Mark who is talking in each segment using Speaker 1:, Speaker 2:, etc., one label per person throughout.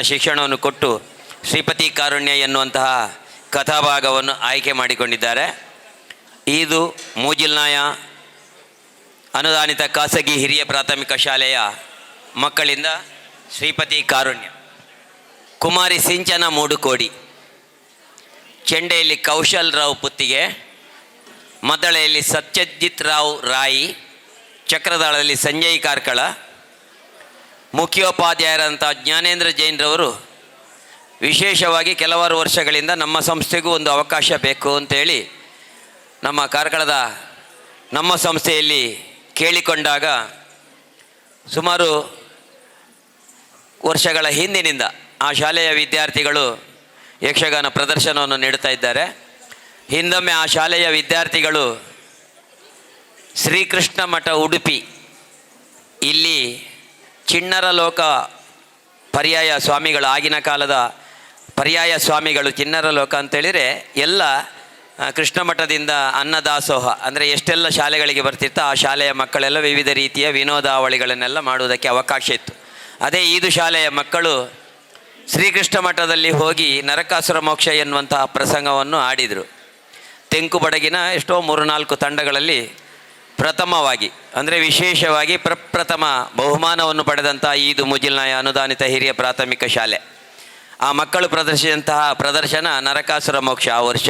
Speaker 1: ಶಿಕ್ಷಣವನ್ನು ಕೊಟ್ಟು ಶ್ರೀಪತಿ ಕಾರುಣ್ಯ ಎನ್ನುವಂತಹ ಕಥಾಭಾಗವನ್ನು ಆಯ್ಕೆ ಮಾಡಿಕೊಂಡಿದ್ದಾರೆ. ಇದು ಮೂಜಿಲ್ನಾಯ ಅನುದಾನಿತ ಖಾಸಗಿ ಹಿರಿಯ ಪ್ರಾಥಮಿಕ ಶಾಲೆಯ ಮಕ್ಕಳಿಂದ ಶ್ರೀಪತಿ ಕಾರುಣ್ಯ. ಕುಮಾರಿ ಸಿಂಚನ ಮೂಡುಕೋಡಿ, ಚೆಂಡೆಯಲ್ಲಿ ಕೌಶಲ್ ರಾವ್ ಪುತ್ತಿಗೆ, ಮದ್ದಳೆಯಲ್ಲಿ ಸತ್ಯಜಿತ್ ರಾವ್ ರಾಯಿ, ಚಕ್ರದಾಳದಲ್ಲಿ ಸಂಜಯ್ ಕಾರ್ಕಳ, ಮುಖ್ಯೋಪಾಧ್ಯಾಯರಂಥ ಜ್ಞಾನೇಂದ್ರ ಜೈನ್ರವರು ವಿಶೇಷವಾಗಿ ಕೆಲವಾರು ವರ್ಷಗಳಿಂದ ನಮ್ಮ ಸಂಸ್ಥೆಗೂ ಒಂದು ಅವಕಾಶ ಬೇಕು ಅಂತೇಳಿ ನಮ್ಮ ಕಾರ್ಕಳದ ನಮ್ಮ ಸಂಸ್ಥೆಯಲ್ಲಿ ಕೇಳಿಕೊಂಡಾಗ ಸುಮಾರು ವರ್ಷಗಳ ಹಿಂದಿನಿಂದ ಆ ಶಾಲೆಯ ವಿದ್ಯಾರ್ಥಿಗಳು ಯಕ್ಷಗಾನ ಪ್ರದರ್ಶನವನ್ನು ನೀಡುತ್ತಾ ಇದ್ದಾರೆ. ಹಿಂದೊಮ್ಮೆ ಆ ಶಾಲೆಯ ವಿದ್ಯಾರ್ಥಿಗಳು ಶ್ರೀಕೃಷ್ಣ ಮಠ ಉಡುಪಿ ಇಲ್ಲಿ ಚಿಣ್ಣರ ಲೋಕ ಪರ್ಯಾಯ ಸ್ವಾಮಿಗಳು, ಆಗಿನ ಕಾಲದ ಪರ್ಯಾಯ ಸ್ವಾಮಿಗಳು ಚಿಣ್ಣರ ಲೋಕ ಅಂತೇಳಿದರೆ ಎಲ್ಲ ಕೃಷ್ಣ ಮಠದಿಂದ ಅನ್ನದಾಸೋಹ ಅಂದರೆ ಎಷ್ಟೆಲ್ಲ ಶಾಲೆಗಳಿಗೆ ಬರ್ತಿರ್ತೋ ಆ ಶಾಲೆಯ ಮಕ್ಕಳೆಲ್ಲ ವಿವಿಧ ರೀತಿಯ ವಿನೋದಾವಳಿಗಳನ್ನೆಲ್ಲ ಮಾಡುವುದಕ್ಕೆ ಅವಕಾಶ ಇತ್ತು. ಅದೇ ಈದು ಶಾಲೆಯ ಮಕ್ಕಳು ಶ್ರೀಕೃಷ್ಣ ಮಠದಲ್ಲಿ ಹೋಗಿ ನರಕಾಸುರ ಮೋಕ್ಷ ಎನ್ನುವಂತಹ ಪ್ರಸಂಗವನ್ನು ಆಡಿದರು. ತೆಂಕು ಬಡಗಿನ ಎಷ್ಟೋ 3-4 ತಂಡಗಳಲ್ಲಿ ಪ್ರಥಮವಾಗಿ ಅಂದರೆ ವಿಶೇಷವಾಗಿ ಪ್ರಪ್ರಥಮ ಬಹುಮಾನವನ್ನು ಪಡೆದಂಥ ಈದು ಮುಜಿಲ್ನಾಯ ಅನುದಾನಿತ ಹಿರಿಯ ಪ್ರಾಥಮಿಕ ಶಾಲೆ. ಆ ಮಕ್ಕಳು ಪ್ರದರ್ಶಿಸಿದಂತಹ ಪ್ರದರ್ಶನ ನರಕಾಸುರ ಮೋಕ್ಷ. ಆ ವರ್ಷ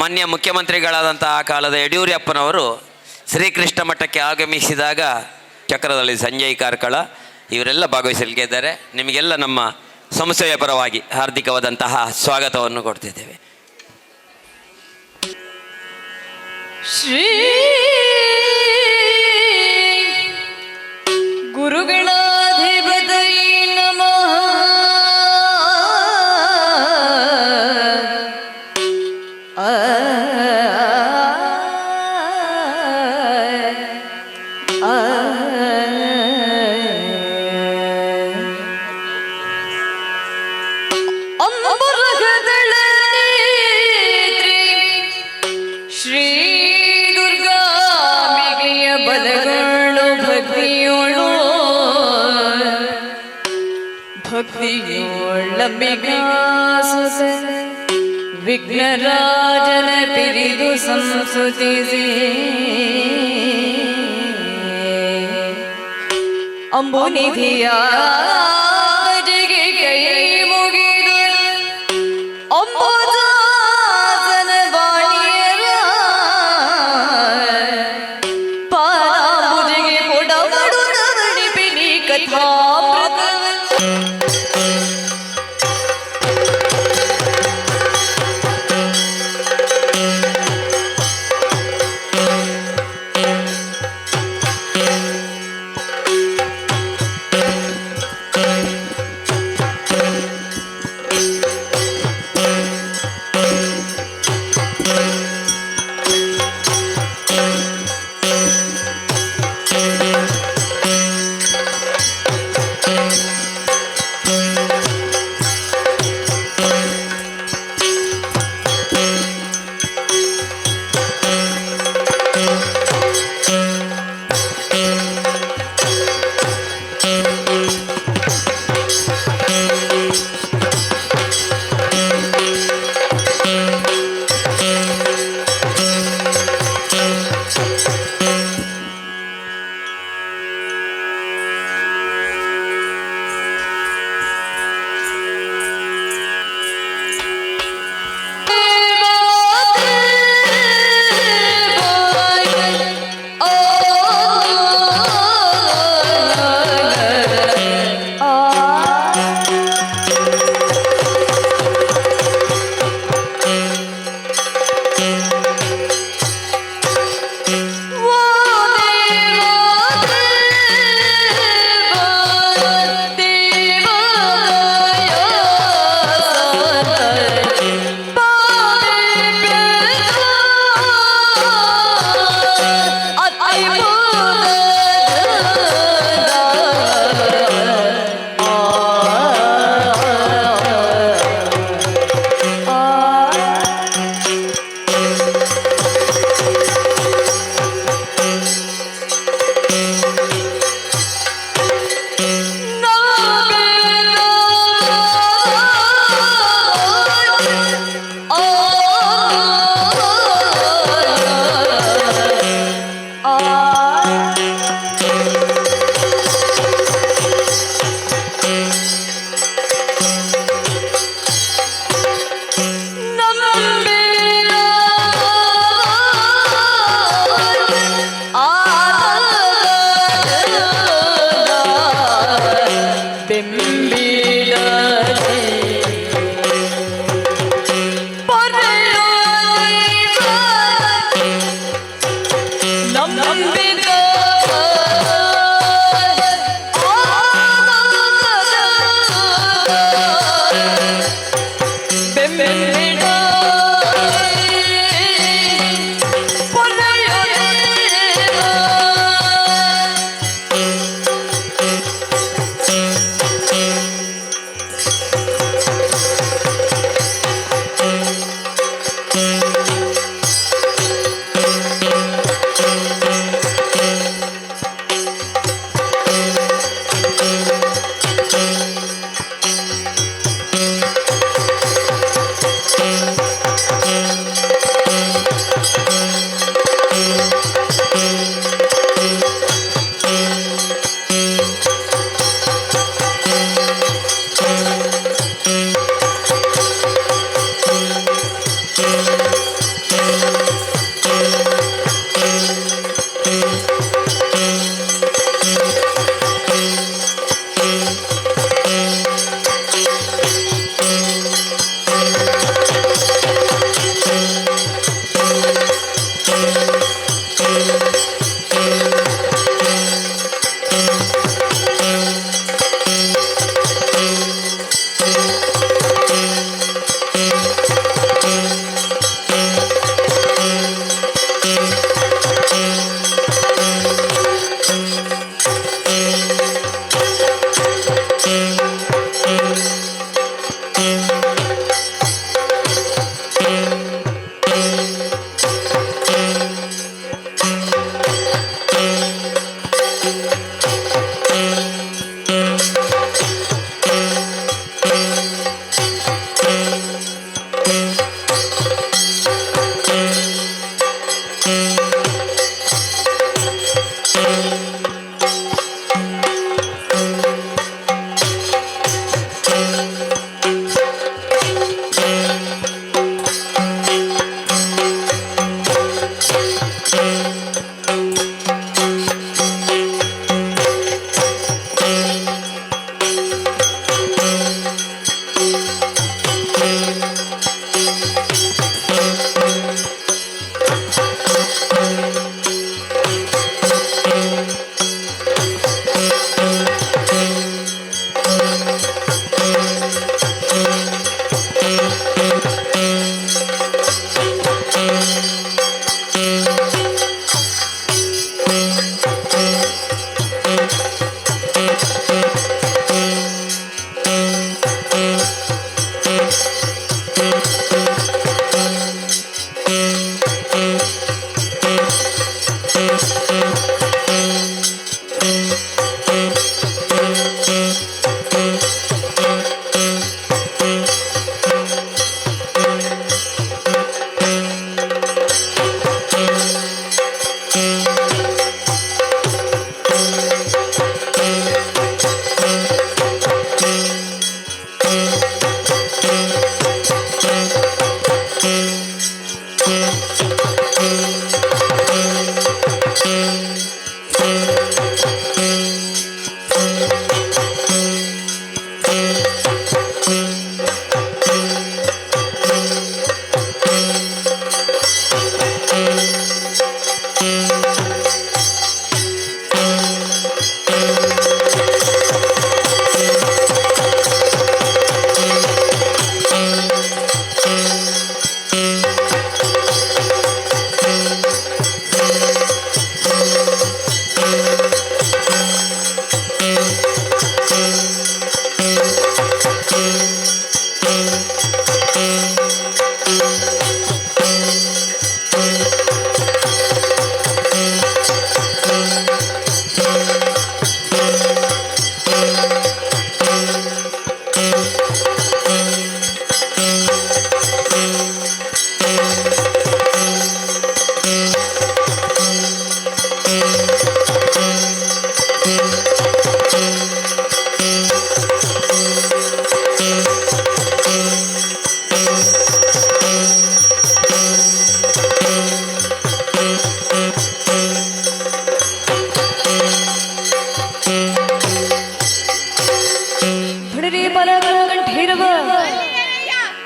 Speaker 1: ಮಾನ್ಯ ಮುಖ್ಯಮಂತ್ರಿಗಳಾದಂಥ ಆ ಕಾಲದ ಯಡಿಯೂರಪ್ಪನವರು ಶ್ರೀಕೃಷ್ಣ ಮಠಕ್ಕೆ ಆಗಮಿಸಿದಾಗ ಚಕ್ರದಲ್ಲಿ ಸಂಜಯ್ ಕಾರ್ಕಳ ಇವರೆಲ್ಲ ಭಾಗವಹಿಸಲಿದ್ದಾರೆ. ನಿಮಗೆಲ್ಲ ನಮ್ಮ ಸಂಸ್ಥೆಯ ಪರವಾಗಿ ಹಾರ್ದಿಕವಾದಂತಹ ಸ್ವಾಗತವನ್ನು ಕೊಡ್ತಿದ್ದೇವೆ.
Speaker 2: ಶ್ರೀ ಗುರುಗಳಾಧಿಪತೈ ನಮಃ. ಶ್ರೀ ಭಕ್ತಿಯೋಳಂಬಿಕಾಸುತ ವಿಘ್ನರಾಜನ ಪಿರಿದು ಸಂಸುತಿಸಿ ಅಂಬುನಿಧಿಯಾರಿಗೆ ಕೈ ಮುಗಿದು ಅಂಬುದಾಸನ ವಾಣಿಯರ ಪಾದಾಂಬುಜಿಗೆ ಕೊಡಬಡು ನವಣಿಪಿನಿ ಕಥಾಮೃತ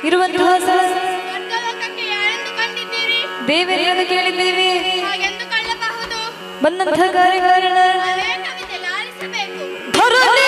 Speaker 2: ಇರುವಂತಹ
Speaker 3: ಸ್ವರ್ಗಲೋಕಕ್ಕೆ ಯಾರೆಂದು ಕಂಡಿದ್ದೀರಿ?
Speaker 2: ದೇವರನ್ನು ಕೇಳಿದ್ದೇವೆ.
Speaker 3: ಹಾಗೆಂದು ಕೊಳ್ಳಬಹುದು.
Speaker 2: ಬಂದಂತಹ ಕಾರ್ಯಕಾರಣ
Speaker 3: ಅದೇ ಕವಿತೆ ಲಾಲಿಸಬೇಕು.
Speaker 2: ಧರಣಿ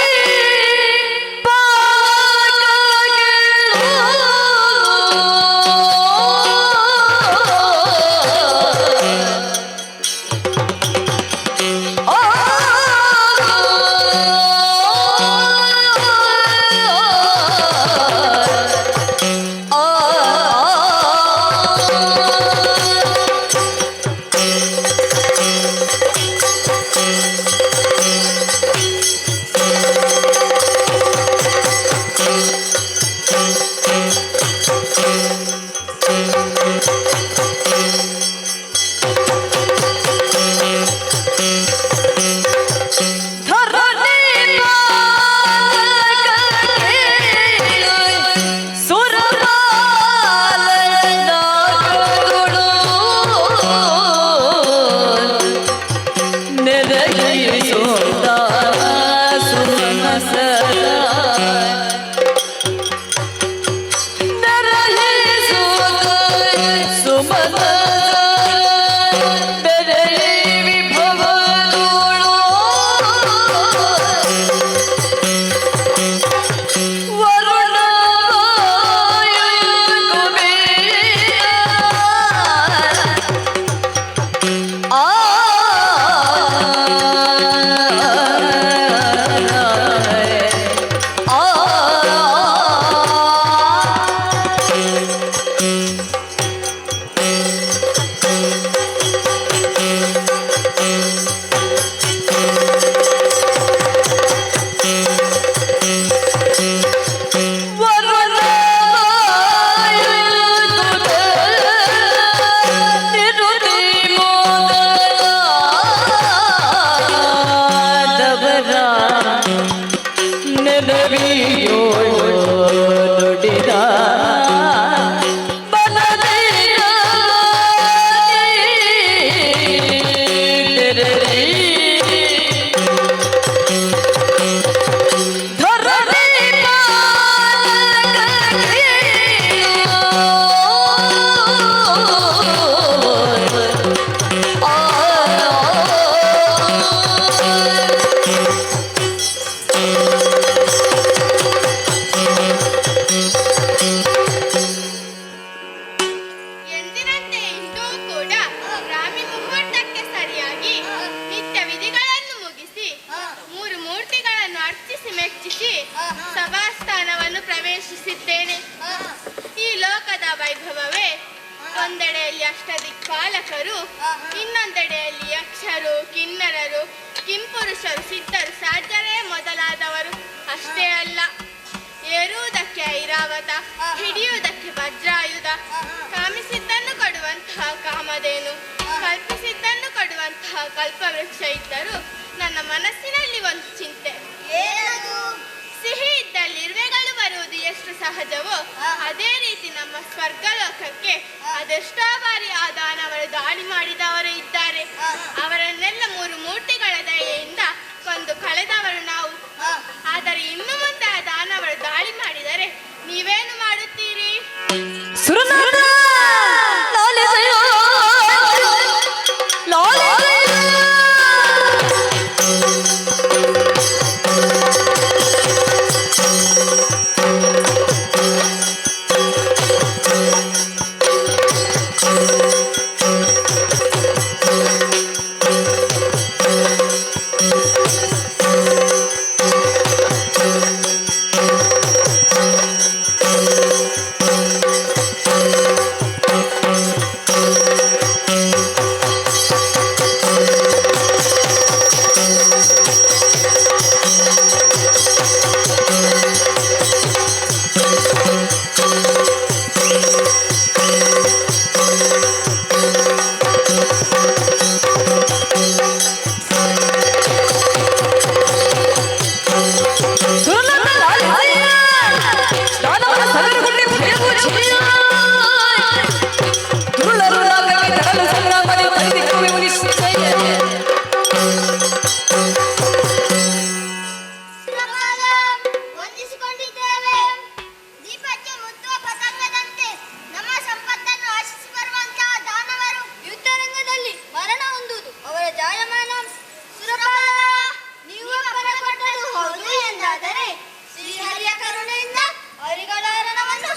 Speaker 3: ವೀರರು ಸಿದ್ಧರು ಸಾಧ್ಯರೇ ಮೊದಲಾದವರು. ಅಷ್ಟೇ ಅಲ್ಲ, ಏರುವುದಕ್ಕೆ ಐರಾವತ, ಹಿಡಿಯುವುದಕ್ಕೆ ವಜ್ರಾಯುಧ, ಕಾಮಿಸಿದ್ದನ್ನು ಕೊಡುವಂತಹ ಕಾಮಧೇನು, ಕಲ್ಪಿಸಿದ್ದನ್ನು ಕೊಡುವಂತಹ ಕಲ್ಪವೃಕ್ಷ ಇದ್ದರೂ ನನ್ನ ಮನಸ್ಸಿನಲ್ಲಿ ಒಂದು ಚಿಂತೆ. ಸಿಹಿ ಇದ್ದಲ್ಲಿ ಇರುವೆಗಳು ಬರುವುದು ಎಷ್ಟು ಸಹಜವೋ ಅದೇ ರೀತಿ ನಮ್ಮ ಸ್ವರ್ಗಲೋಕಕ್ಕೆ ಅದೆಷ್ಟೋ ಬಾರಿ ಆ ದಾನವರು ದಾಳಿ ಮಾಡಿದವರು ಇದ್ದಾರೆ. ಅವರನ್ನೆಲ್ಲ 3 ಮೂರ್ತಿಗಳ ದಯೆಯಿಂದ ಕೊಂದು ಕಳೆದವರು ನಾವು. ಆದರೆ ಇನ್ನು ಮುಂದೆ ಆ ದಾನವರು ದಾಳಿ ಮಾಡಿದರೆ ನೀವೇನು ಮಾಡುತ್ತೀರಿ?
Speaker 2: ಸುರನಾಥ ಲಾಲೆ ಜಯ, ಲಾಲೆ ಜಯ.
Speaker 3: ವಂದಿಸಿಕೊಂಡಿದ್ದೇವೆ. ದೀಪಕ್ಕೆ ಮುತ್ತುವ ಪತಂಗದಂತೆ ನಮ್ಮ ಸಂಪತ್ತನ್ನು ಆಶಿಸಿ ಬರುವಂತಹ ದಾನವರು ಯುದ್ಧರಂಗದಲ್ಲಿ ಮರಣ ಹೊಂದುವುದು ಅವರ ಜಾಯಮಾನ. ಸುರಪಾಲ, ನೀವು ಪರಪಟ್ಟದ್ದು ಹೌದು ಎಂದಾದರೆ ಶ್ರೀಹರಿಯ ಕರುಣೆಯಿಂದ ಅವರಿಗಳ ಹರಣವನ್ನು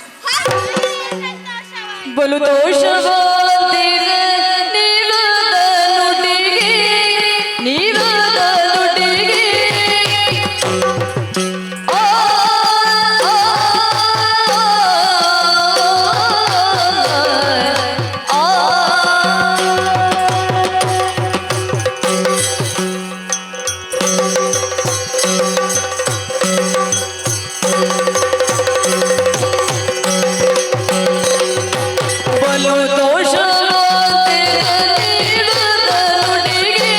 Speaker 3: ಸಂತೋಷವಾಯಿತು.
Speaker 2: ಬಲು ದೋಷವಾದಿರೆ ನೀಲದ ನುಡಿಗೆ, ನೀಲದ ನುಡಿಗೆ. ಆ, ಆ, ಆ. ಬಲು ದೋಷವಾದಿರೆ ನೀಲದ ನುಡಿಗೆ,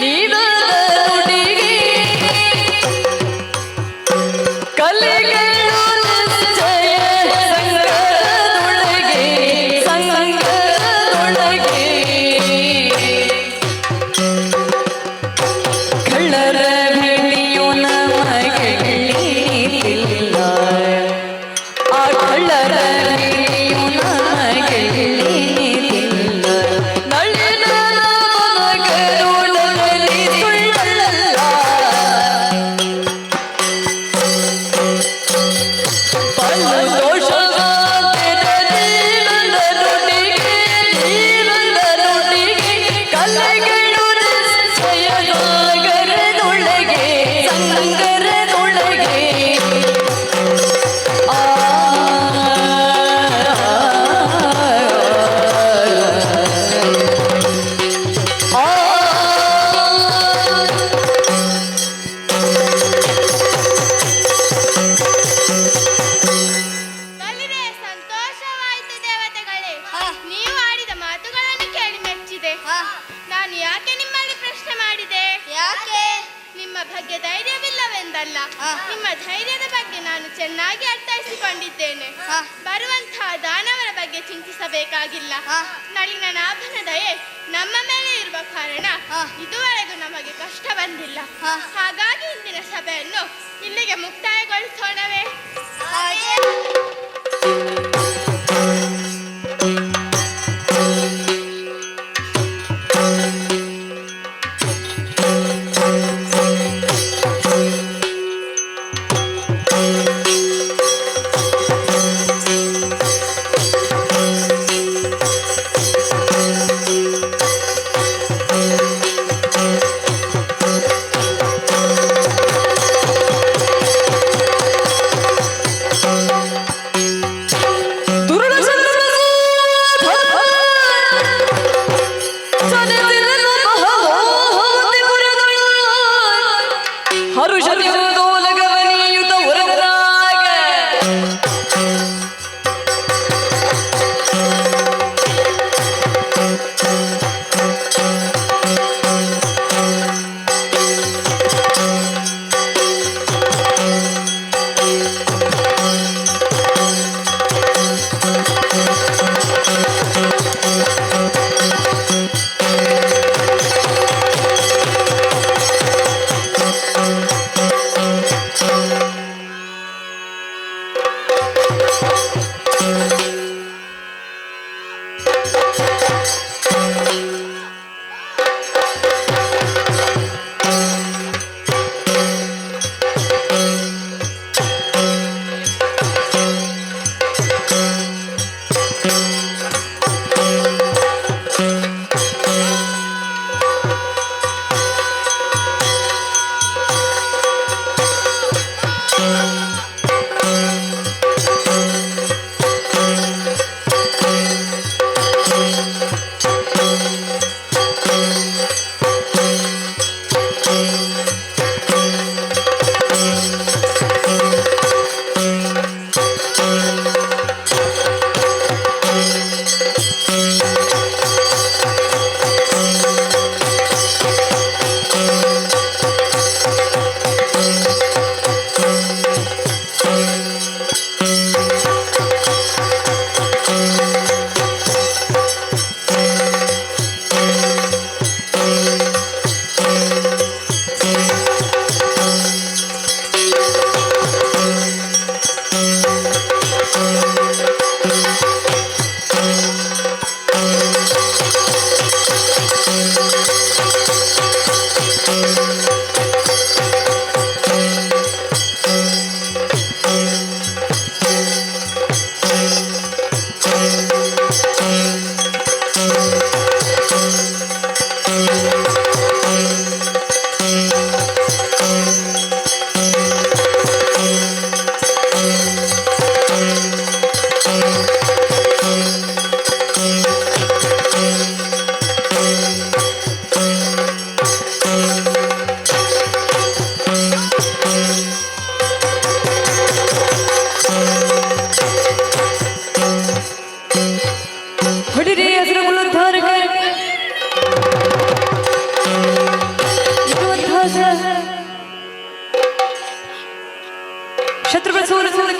Speaker 2: ನೀಲದ ನುಡಿಗೆ. ಕಲೆಗಳು ನಿಶ್ಚಯ ಸಂಗದೊಳಗೆ, ಸಂಗದೊಳಗೆ. ಕಳ್ಳರ ಹಿಡಿಯು ನಮಗೆ ಹಿಡಿಯಿಲ್ಲ, ಆ ಕಳ್ಳರ ಹಿಡಿಯು ನಮಗೆ ಹಿಡಿಯಿಲ್ಲ. ನಳಿನ ನಮಗರುಳಲಿ ಸುಳ್ಳಲ್ಲ, ಬಲು ದೋಷವಾದಿರೆ ನೀಲದ ನುಡಿಗೆ, ನೀಲದ ನುಡಿಗೆ. ಕಲೆಗಳು ನಿಶ್ಚಯ ಸಾಗರದೊಳಗೆ, ಸಂಗರದೊಳಗೆ. ಆ, ಆ, ಆ.
Speaker 3: ಬಲಿರೆ, ಸಂತೋಷವಾಯಿತು ದೇವತೆಗಳೇ. ನೀವು ಆಡಿದ ಮಾತುಗಳನ್ನು ಕೇಳಿ ಮೆಚ್ಚಿದೆ. ನಾನು ಯಾಕೆ ನಿಮ್ಮಲ್ಲಿ ಪ್ರಶ್ನೆ ಮಾಡಿದೆ? ಯಾಕೆ? ನಿಮ್ಮ ಬಗ್ಗೆ ಧೈರ್ಯವಿಲ್ಲವೆಂದಲ್ಲ, ನಿಮ್ಮ ಧೈರ್ಯದ ಬಗ್ಗೆ ನಾನು ಚೆನ್ನಾಗಿ ಅರ್ಥೈಸಿಕೊಂಡಿದ್ದೇನೆ. ಬರುವಂತಹ ದಾನವರ ಬಗ್ಗೆ ಚಿಂತಿಸಬೇಕಾಗಿಲ್ಲ. ನಳಿನ ನಾಭನ ದಯೆ ನಮ್ಮ ಮೇಲೆ ಇರುವ ಕಾರಣ ಇದುವರೆಗೂ ನಮಗೆ ಕಷ್ಟ ಬಂದಿಲ್ಲ. ಹಾಗಾಗಿ ಇಂದಿನ ಸಭೆಯನ್ನು ಇಲ್ಲಿಗೆ ಮುಕ್ತಾಯಗೊಳಿಸೋಣವೇ?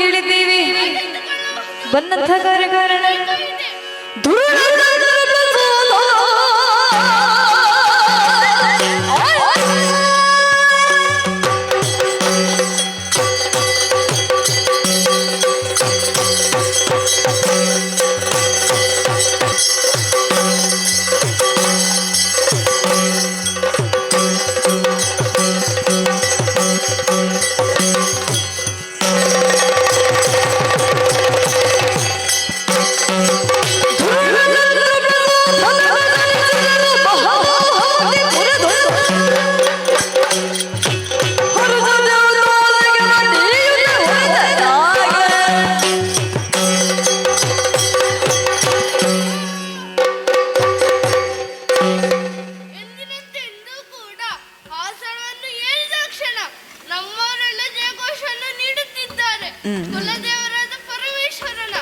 Speaker 2: ಕೇಳಿದ್ದೀವಿ ಬಂದಂಥ ಕಾರ್ಯಕಾರಣ
Speaker 3: ಎಂದಿನಂತೆ ಇಂದು ಕೂಡ ಆಸನವನ್ನು ಏರಿದ ಕ್ಷಣ ನಮ್ಮವರೆಲ್ಲ ಜಯಘೋಷವನ್ನು ನೀಡುತ್ತಿದ್ದಾರೆ. ಕುಲದೇವರಾದ ಪರಮೇಶ್ವರನ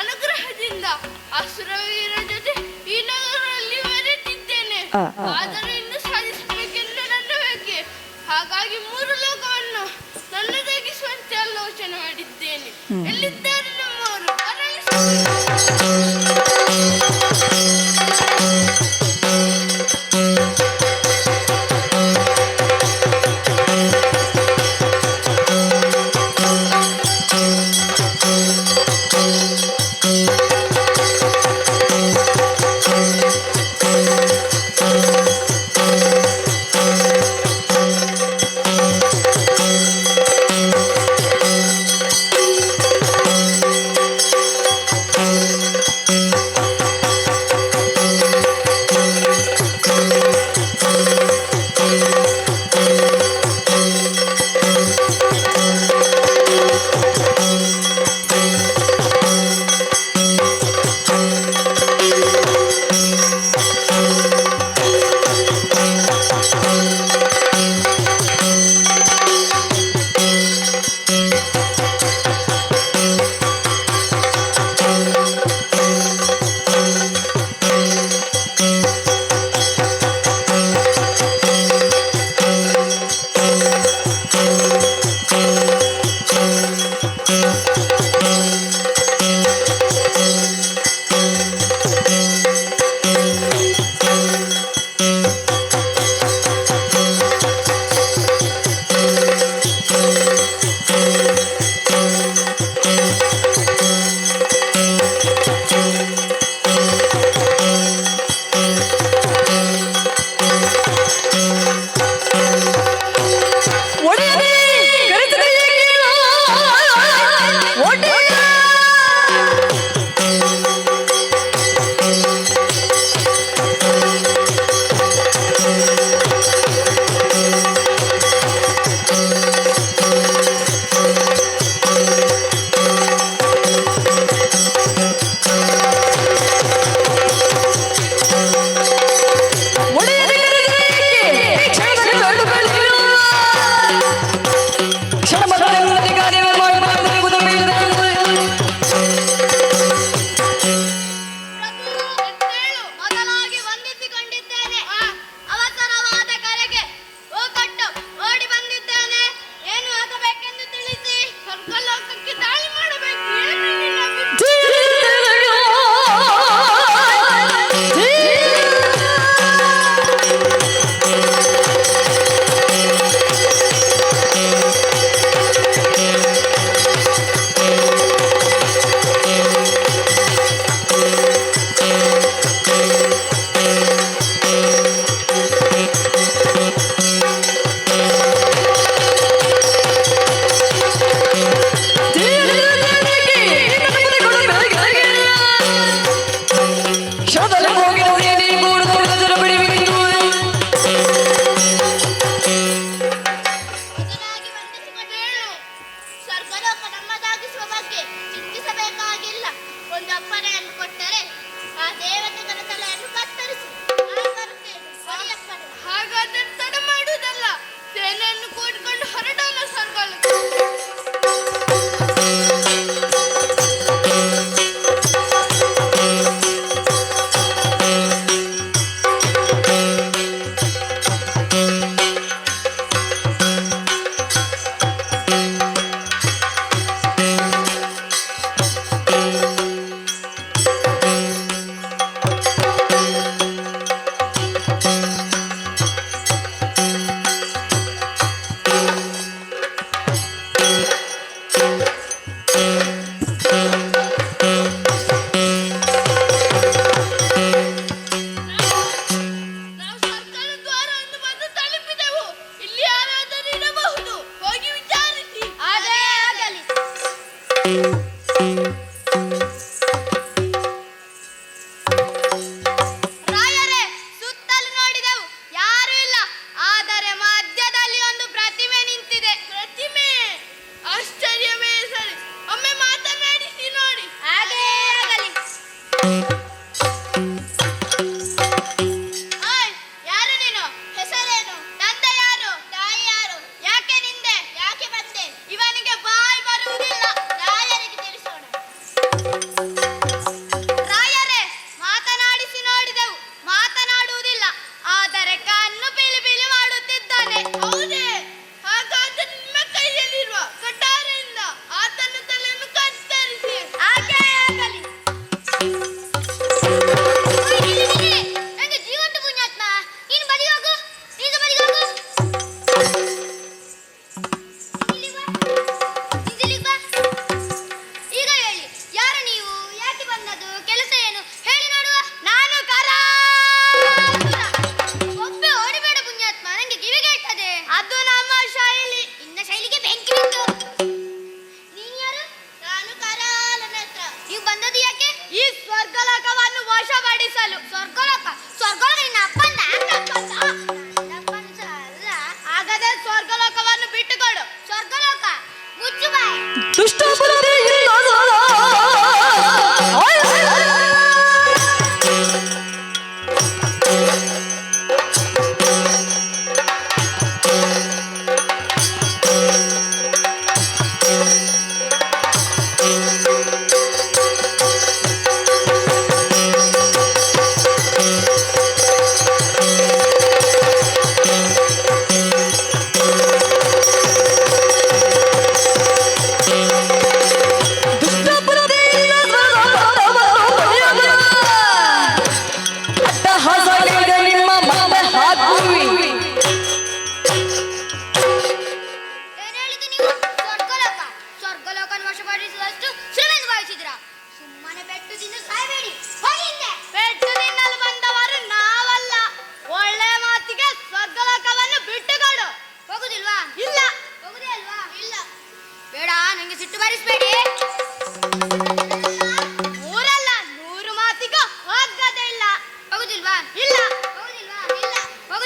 Speaker 3: ಅನುಗ್ರಹದಿಂದ ಅಸುರವೀರ ಜೊತೆ ಈ ನಗರದಲ್ಲಿ ಮೆರೆದಿದ್ದೇನೆ. ಆದರೆ ಇನ್ನು ಸಾಧಿಸಬೇಕೆಂದು ನನ್ನ ಬಯಕೆ. ಹಾಗಾಗಿ 3 ಲೋಕವನ್ನು ನನ್ನದಾಗಿಸುವಂತೆ ಆಲೋಚನೆ ಮಾಡಿದ್ದೇನೆ. ಎಲ್ಲಿದ್ದಾರೆ ನಮ್ಮವರು?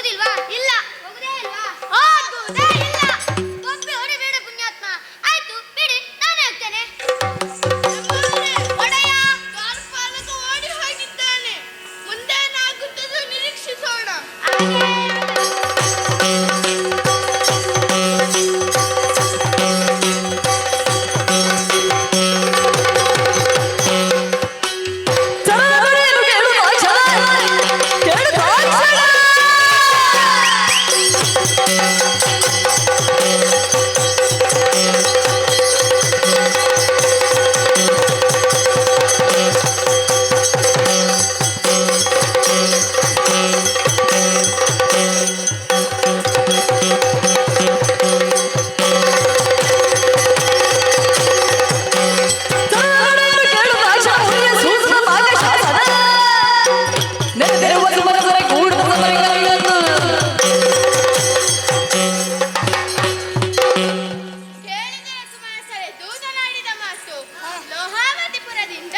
Speaker 3: ಹೋಗುದಿಲ್ವಾ? ಇಲ್ಲ. ಹೋಗುದೇ ಇಲ್ವಾ? ಹೋಗುದೇ ಇಲ್ಲ. ಒಬ್ಬೆ ಹೊಡಿಬೇಡ ಪುಣ್ಯಾತ್ಮ. ಆಯ್ತು ಬಿಡಿ, ನಾನೇ ಹೋಗ್ತೇನೆ. ಒಡೆಯ ದ್ವಾರಪಾಲಕ ಓಡಿ ಹೋಗಿದ್ದಾನೆ. ಮುಂದೇನಾಗುತ್ತದೋ ನಿರೀಕ್ಷಿಸೋಣ. ಕೇಳಿದರೆ ಕುಮಾರಸರೆ ದೂತನಾಡಿದ ಮಾತು. ಲೋಹಾವತಿಪುರದಿಂದ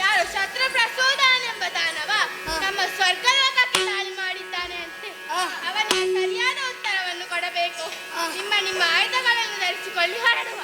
Speaker 3: ಯಾರು ಶತ್ರು ಪ್ರಸೂದನೆಂಬ ದಾನವ ನಮ್ಮ ಸ್ವರ್ಗಲೋಕಕ್ಕೆ ದಾಳಿ ಮಾಡಿದ್ದಾನೆ ಅಂತೆ. ಅವನಿಗೆ ಸರಿಯಾದ ಉತ್ತರವನ್ನು ಕೊಡಬೇಕು. ನಿಮ್ಮ ಆಯುಧಗಳನ್ನು ಧರಿಸಿಕೊಳ್ಳಿ, ಹೊರಡುವ.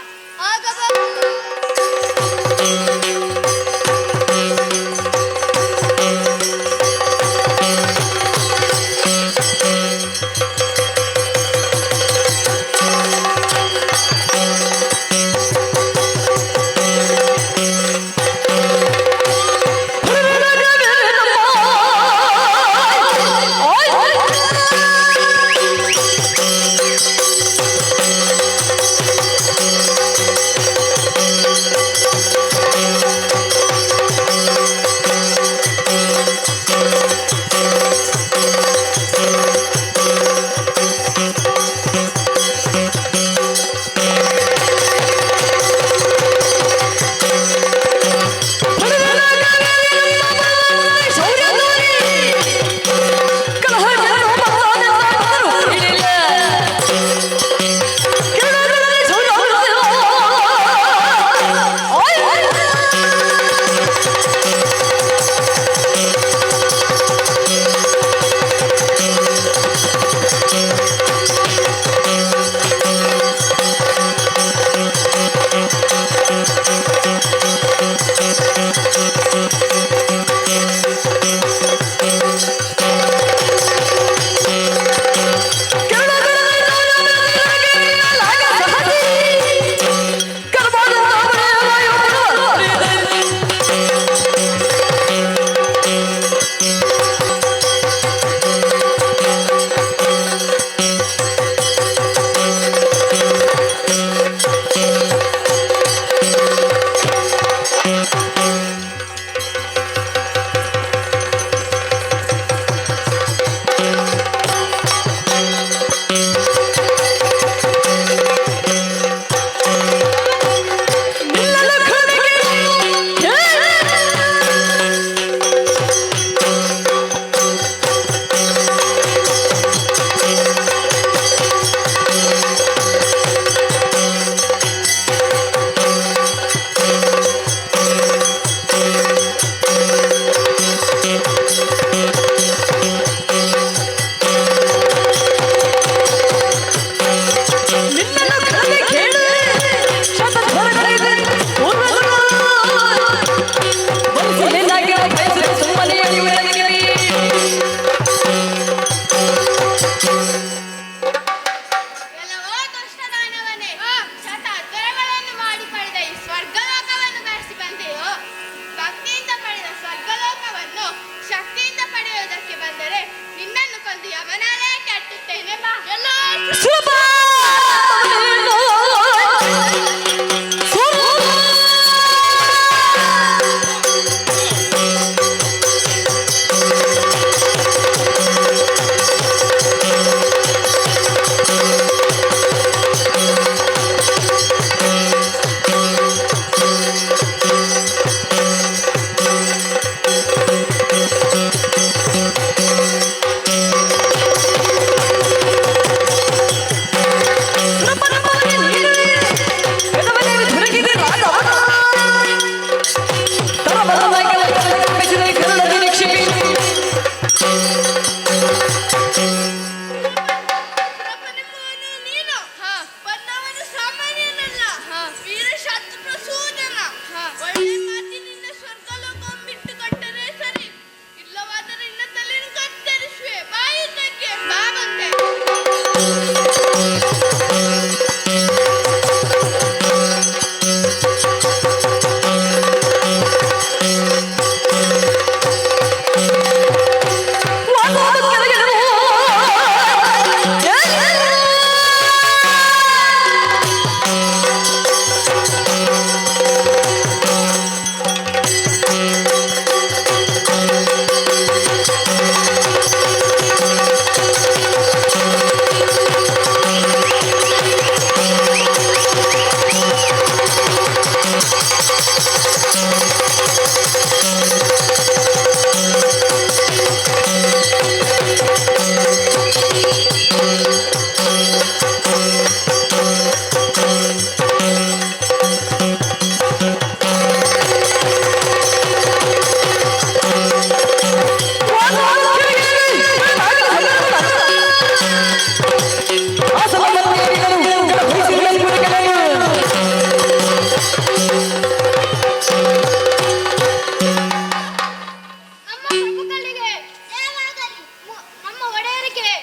Speaker 3: ದೇವರಿಗೆ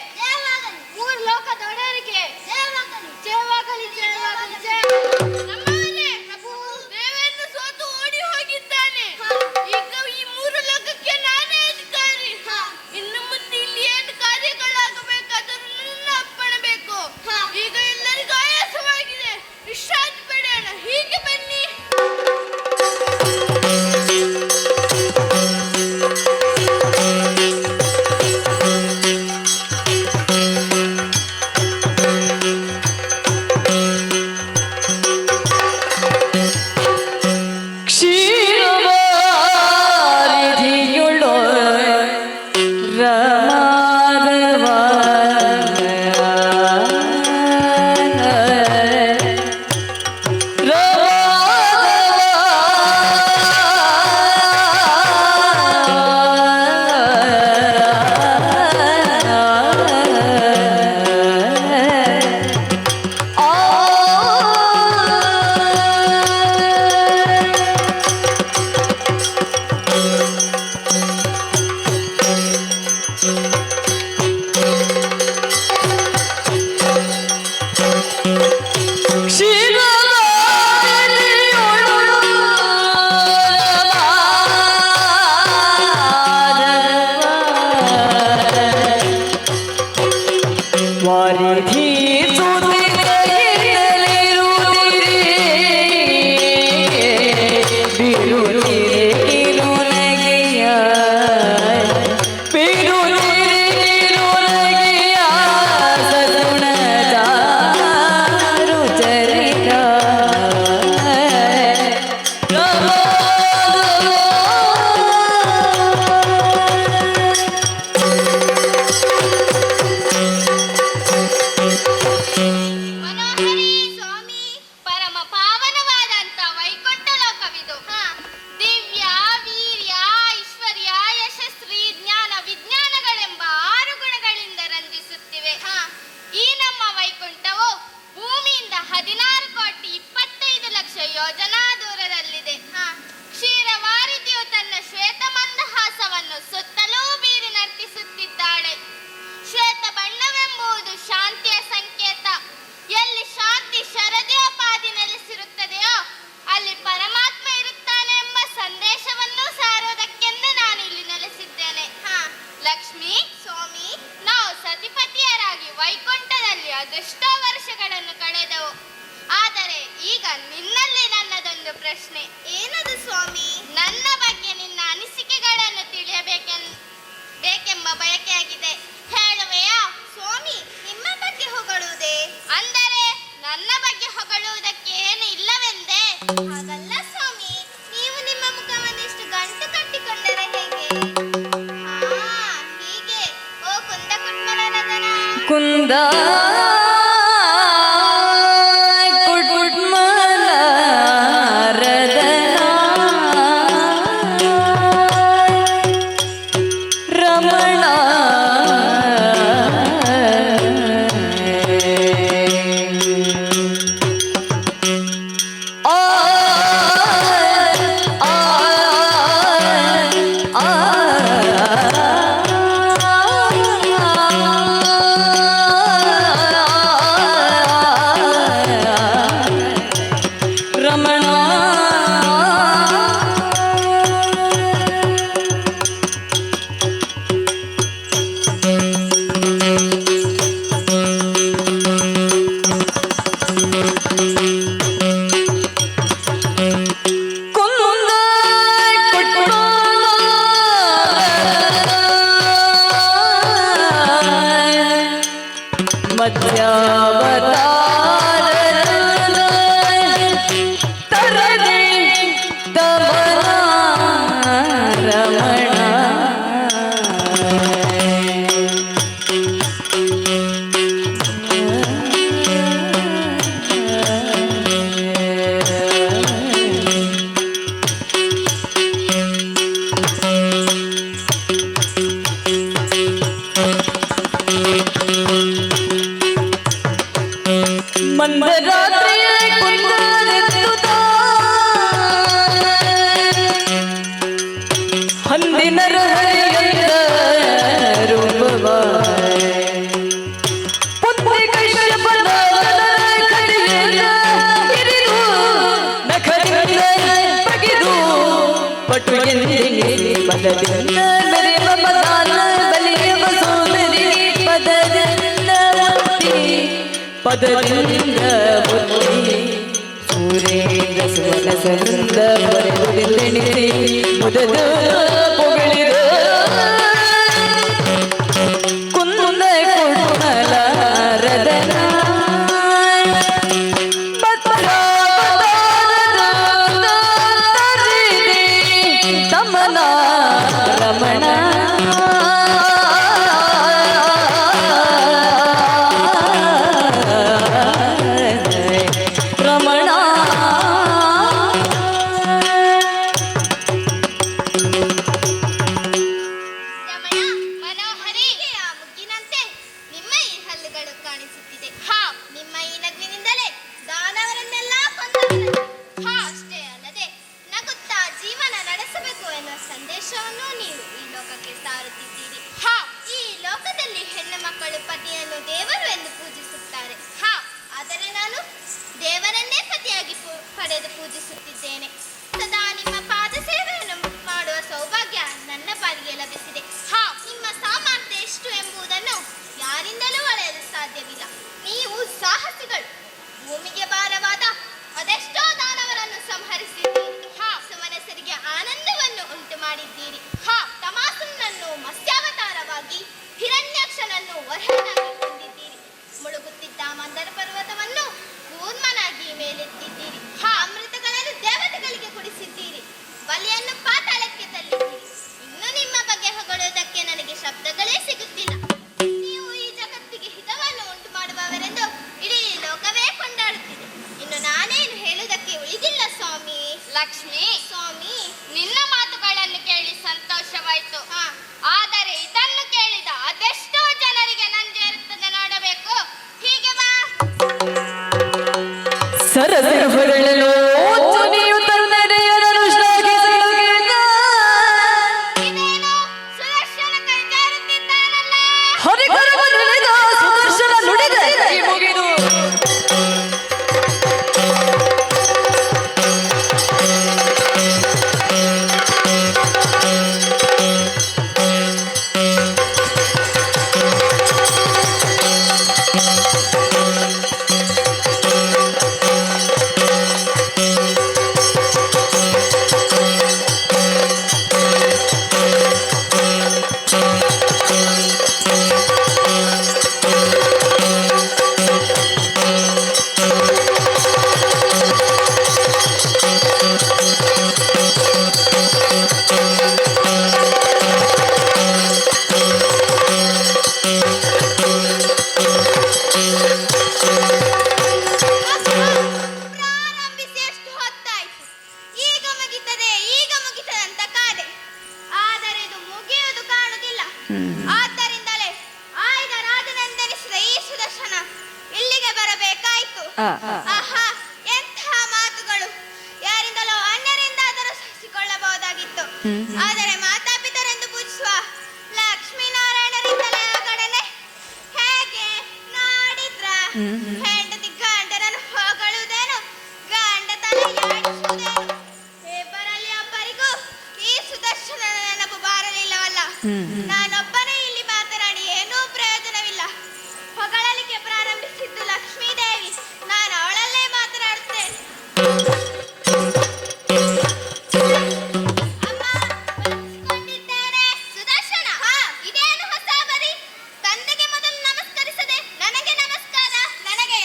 Speaker 3: ಮೂರು ಲೋಕದ ಒಡೆಯರಿಗೆ ಜಯವಾಗಲಿ ಜಯವಾಗಲಿ ಜಯ. ನಮ್ಮವನೇ ದೇವೇಂದ್ರ ಸೋತು ಓಡಿ ಹೋಗಿದ್ದಾನೆ. ಈಗ ಈ ಮೂರು ಲೋಕಕ್ಕೆ ನಾನೇ ಅಧಿಕಾರಿ. ಇನ್ನು ಮುಂದೆ ಇಲ್ಲಿ ಏನು ಕಾರ್ಯಗಳಾಗಬೇಕಾದರೂ ನನ್ನ ಅಪ್ಪಣೆ ಬೇಕು. ಈಗ ಎಲ್ಲರಿಗೂ ಆಯಾಸವಾಗಿದೆ, ವಿಶ್ರಾಂತಿ ಪಡೆಯೋಣ. ಹೀಗೆ ಬನ್ನಿ.
Speaker 2: ಕ್ಷೀರವಾರಿಧಿಯುಳ್ಳೋ ವಾರಿಧಿ
Speaker 3: ಮನೋಹರಿ ಸ್ವಾಮಿ, ಪರಮ ಪಾವನವಾದಂತ ವೈಕುಂಠ ಲೋಕವಿದು. ದಿವ್ಯ ವೀರ್ಯ ಐಶ್ವರ್ಯ ಯಶಸ್ವಿ ಜ್ಞಾನ ವಿಜ್ಞಾನಗಳೆಂಬ 6 ಗುಣಗಳಿಂದ ರಂಜಿಸುತ್ತಿವೆ. ಈ ನಮ್ಮ ವೈಕುಂಠವು ಭೂಮಿಯಿಂದ 16,25,00,000 ಯೋಜನಾ ದೂರದಲ್ಲಿದೆ. ಕ್ಷೀರವಾರಿಧಿಯು ತನ್ನ ಶ್ವೇತ ಮಂದಹಾಸವನ್ನು ಸುತ್ತಲೂ ಬೀರಿ ನರ್ತಿಸುತ್ತಿದ್ದಾಳೆ. ಶ್ವೇತ ಬಣ್ಣವೆಂಬುದು ಶಾಂತಿಯ ಸಂಕೇತ. ಎಲ್ಲಿ ಶಾಂತಿ ಶರದೋಪಾದಿ ನೆಲೆಸಿರುತ್ತದೆಯೋ ಅಲ್ಲಿ ಪರಮಾತ್ಮ ಇರುತ್ತಾನೆ ಎಂಬ ಸಂದೇಶವನ್ನು ಸಾರುವುದಕ್ಕೆಂದು ನಾನು ಇಲ್ಲಿ ನೆಲೆಸಿದ್ದೇನೆ. ಲಕ್ಷ್ಮಿ ಸ್ವಾಮಿ, ನಾವು ಸತಿಪತಿಯರಾಗಿ ವೈಕುಂಠದಲ್ಲಿ ಅದೆಷ್ಟೋ ವರ್ಷಗಳನ್ನು ಕಳೆದೆವು. ಆದರೆ ಈಗ ನಿನ್ನಲ್ಲಿ ನನ್ನದೊಂದು ಪ್ರಶ್ನೆ. ಏನದು ಸ್ವಾಮಿ? ನನ್ನ ಬಗ್ಗೆ ನಿನ್ನ ಅನಿಸಿಕೆಗಳನ್ನು ಬೇಕೆಂಬ ಬಯಕೆಯಾಗಿದೆ. ಹೇಳುವೆಯಾ? ಸ್ವಾಮಿ, ನಿಮ್ಮ ಬಗ್ಗೆ ಹೊಗಳುವುದೇ? ಅಂದರೆ ನನ್ನ ಬಗ್ಗೆ ಹೊಗಳುವುದಕ್ಕೆ ಏನು ಇಲ್ಲವೆಂದೇ? ಹಾಗಲ್ಲ ಸ್ವಾಮಿ, ನೀವು ನಿಮ್ಮ ಮುಖವನ್ನಿಷ್ಟು ಗಂಟು ಕಟ್ಟಿಕೊಂಡರೆ ಹೇಗೆ? ಹೀಗೆ. ಓ ಕುಂದ ಕುಟ್ಮರದನ
Speaker 2: ಕುಂದ ಹಂದಿನರ ಹರಿಯಂದ ರೂಪವ ಪದದಿಂದ ಬುದ್ಧಿ ಸೂರ್ಯೇಂದ್ರ ಸುವನಸ ವೃಂದ ಬರೆದುದೆಣಿಸಿ ಮುದದ ಪೊಗಳಿದ ಕುಂದ ಕುಂಡಲಾರದನ ತಮನ ರಮಣ ರಮಣ
Speaker 3: ರಮಣ ಮನೋಹರಿ ಆ ಮುಗ್ಗಿನಂತೆ ನಿಮ್ಮ ಈ ಹಲ್ಲುಗಳು ಕಾಣಿಸುತ್ತಿದೆ. ನಿಮ್ಮ ಈ ನಗುವಿನಿಂದಲೇ ದಾನವರನ್ನೆಲ್ಲ ಕೊಂದವರಲ್ಲ. ಅಷ್ಟೇ ಅಲ್ಲದೆ ನಗುತ್ತಾ ಜೀವನ ನಡೆಸಬೇಕು ಎನ್ನುವ ಸಂದೇಶವನ್ನು ನೀವು ಈ ಲೋಕಕ್ಕೆ ಸಾರುತ್ತಿದ್ದೀರಿ. ಈ ಲೋಕದಲ್ಲಿ ಹೆಣ್ಣು ಮಕ್ಕಳು ಪತಿಯನ್ನು ದೇವರು ಎಂದು ಪೂಜಿಸುತ್ತಾರೆ. ಆದರೆ ನಾನು ದೇವರನ್ನೇ ಪತಿಯಾಗಿ ಪಡೆದು ಪೂಜಿಸುತ್ತಿದ್ದೇನೆ. ಸದಾ ನಿಮ್ಮ ಪಾದ ಸೇವೆಯನ್ನು ಮಾಡುವ ಸೌಭಾಗ್ಯ ನನ್ನ ಪಾಲಿಗೆ ಲಭಿಸಿದೆ. ನಿಮ್ಮ ಸಾಮರ್ಥ್ಯ ಎಷ್ಟು ಎಂಬುದನ್ನು ಯಾರಿಂದಲೂ ಅಳೆಯಲು ಸಾಧ್ಯವಿಲ್ಲ. ನೀವು ಸಾಹಸಿಗಳು. ಭೂಮಿಗೆ ಭಾರವಾದ ಅದೆಷ್ಟೋ ದಾನವರನ್ನು ಸಂಹರಿಸಿದ್ದೀರಿ. ಸುಮನಸರಿಗೆ ಆನಂದವನ್ನು ಉಂಟು ಮಾಡಿದ್ದೀರಿ. ತಮಾಸುನನ್ನು ಮತ್ಸ್ಯಾವತಾರವಾಗಿ ಹಿರಣ್ಯಾಕ್ಷನನ್ನು ವರಹನಾಗಿ ಹೊಂದಿದ್ದೀರಿ. ಮುಳುಗುತ್ತಿದ್ದ ಮಂದರ ಪರ್ವತವನ್ನು ಕೂರ್ಮನಾಗಿ ಮೇಲೆತ್ತಿದ್ದೀರಿ. ಅಮೃತಗಳನ್ನು ದೇವತೆಗಳಿಗೆ ಕುಡಿಸಿದ್ದೀರಿ. ಬಲಿಯನ್ನು ಪಾತಾಳಕ್ಕೆ ತಳ್ಳಿದ್ದೀರಿ. ಇನ್ನು ನಿಮ್ಮ ಬಗ್ಗೆ ಹೊಗಳುವುದಕ್ಕೆ ನನಗೆ ಶಬ್ದಗಳೇ ಸಿಗುತ್ತಿಲ್ಲ. ನೀವು ಈ ಜಗತ್ತಿಗೆ ಹಿತವನ್ನು ಉಂಟು ಮಾಡುವವರೆಂದು ಇಡೀ ಲೋಕವೇ ಕೊಂಡಾಡುತ್ತಿದೆ. ಇನ್ನು ನಾನೇನು ಹೇಳುವುದಕ್ಕೆ ಉಳಿದಿಲ್ಲ ಸ್ವಾಮಿ.
Speaker 4: ಲಕ್ಷ್ಮಿ,
Speaker 3: ಸ್ವಾಮಿ,
Speaker 4: ನಿನ್ನ ಮಾತುಗಳನ್ನು ಕೇಳಿ ಸಂತೋಷವಾಯಿತು. ಆದರೆ ಇದನ್ನು ಕೇಳಿದ ಅದೆಷ್ಟೋ ಜನರಿಗೆ ನಂಜೇರುತ್ತದೆ ನೋಡಬೇಕು. ಹೀಗೆ ಬಾ.
Speaker 2: ಸರಸರಗಳನ್ನು ನೀವು ತಂದೆಯರನ್ನು ಶ್ಲಾಘಿಸಲು ಕೇಳ್ದ.
Speaker 4: ಇದೇನು ಸುದರ್ಶನ ಕೈಜಾರುತ್ತಿದ್ದಾನಲ್ಲ?
Speaker 2: ಹರಿಕರವ ನುಡಿದ ಸುದರ್ಶನ ನುಡಿದ ಕೈ ಮುಗಿದು
Speaker 3: ಪ್ರಾರಂಭಿಸಿ ಎಷ್ಟು ಹೊತ್ತಾಯಿತು. ಈಗ ಮುಗಿತದೆ, ಈಗ ಮುಗಿತದೆ ಅಂತ ಕಾದೆ. ಆದರೆ ಇದು ಮುಗಿಯುವುದು ಕಾಣುವುದಿಲ್ಲ. ಆದ್ದರಿಂದಲೇ ಆಯ್ದ ರಾಜನೆಂದೆನಿಸಿದ ಈ ಸುದರ್ಶನ ಇಲ್ಲಿಗೆ ಬರಬೇಕಾಯಿತು. ಆಹಾ, ಎಂಥ ಮಾತುಗಳು! ಯಾರಿಂದಲೋ ಅನ್ಯರಿಂದಾದರೂ ಸಹಿಸಿಕೊಳ್ಳಬಹುದಾಗಿತ್ತು. ಆದರೆ ಮಾತಾಪಿತರೆಂದು ಪೂಜಿಸುವ ಲಕ್ಷ್ಮೀನಾರಾಯಣರಿಂದಲೇ ಆ ಕಡಲೆ ಹೇಗೆ ನಾಡಿದ್ರ ಹೆಂಡತಿ ಗಂಡನನ್ನು ಹೊಗಳುವುದೇನು, ಗಂಡ ತಲೆ ಯಾಡಿಸುವುದೇನು? ಇಬ್ಬರಲ್ಲಿ ಒಬ್ಬರಿಗೂ ಈ ಸುದರ್ಶನ ನೆನಪು ಬಾರಲಿಲ್ಲವಲ್ಲ. ನಾನೊಬ್ಬನೇ ಇಲ್ಲಿ ಮಾತನಾಡಿ ಏನೂ ಪ್ರಯೋಜನವಿಲ್ಲ. ಹೊಗಳಲಿಕ್ಕೆ ಪ್ರಾರಂಭಿಸಿದ್ದು ಲಕ್ಷ್ಮೀದೇವಿ. ನಾನು ಅವಳಲ್ಲೇ ಮಾತನಾಡುತ್ತೇನೆ. ಅಮ್ಮ, ಒಲಿಸಿಕೊಂಡಿದ್ದೇನೆ. ಸುದರ್ಶನ, ಇದೇನು ಹೊಸ ಬರಿ? ತಂದೆಗೆ ಮೊದಲು ನಮಸ್ಕರಿಸದೆ ನನಗೆ ನಮಸ್ಕಾರ. ನನಗೆ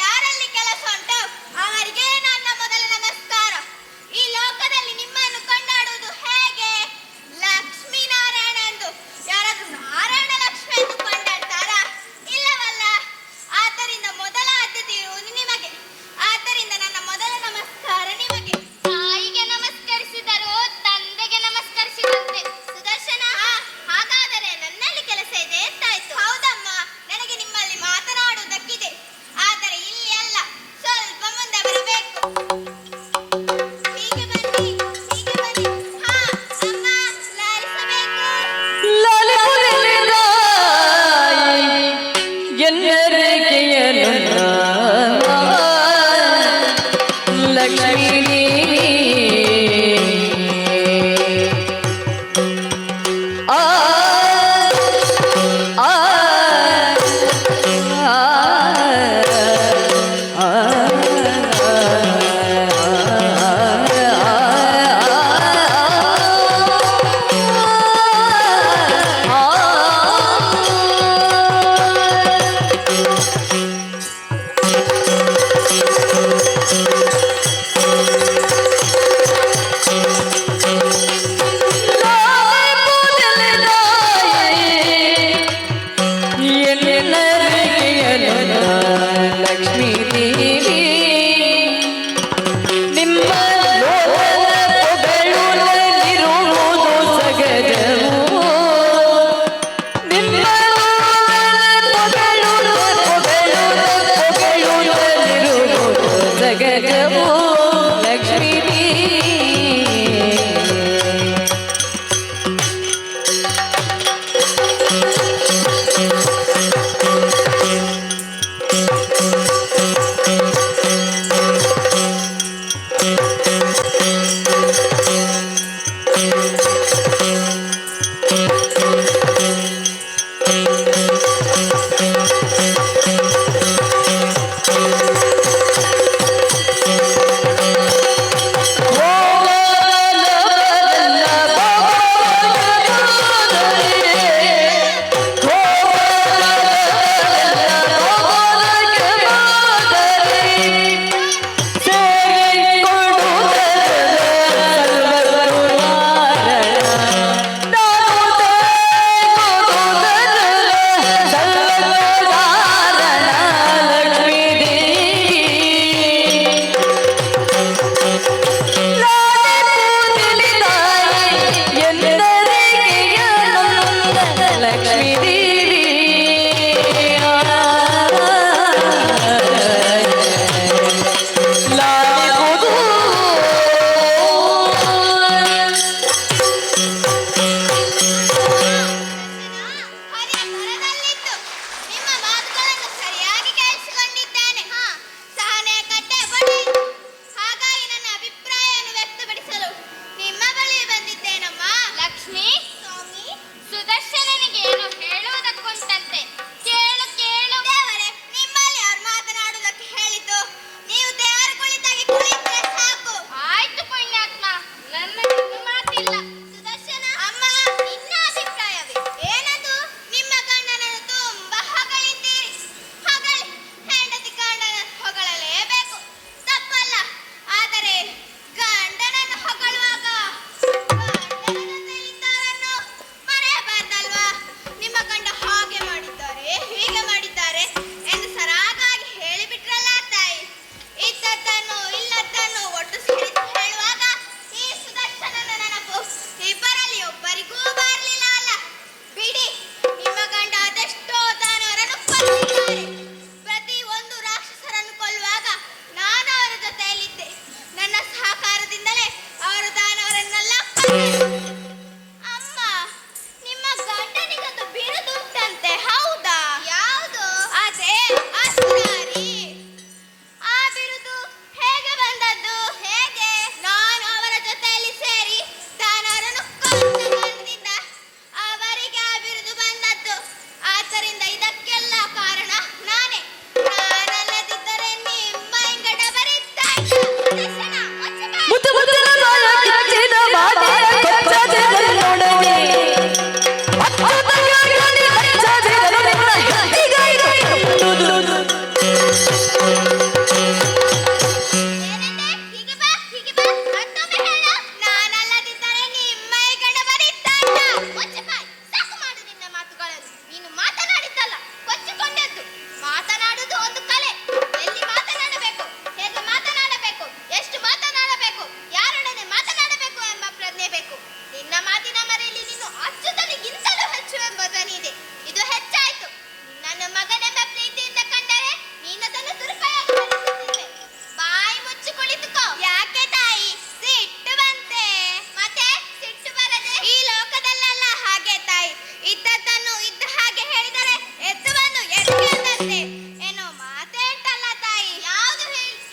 Speaker 4: ಇಲ್ಲದಂತೆ ಏನೋ ಮಾತೇ ಉಂಟಲ್ಲ ತಾಯಿ.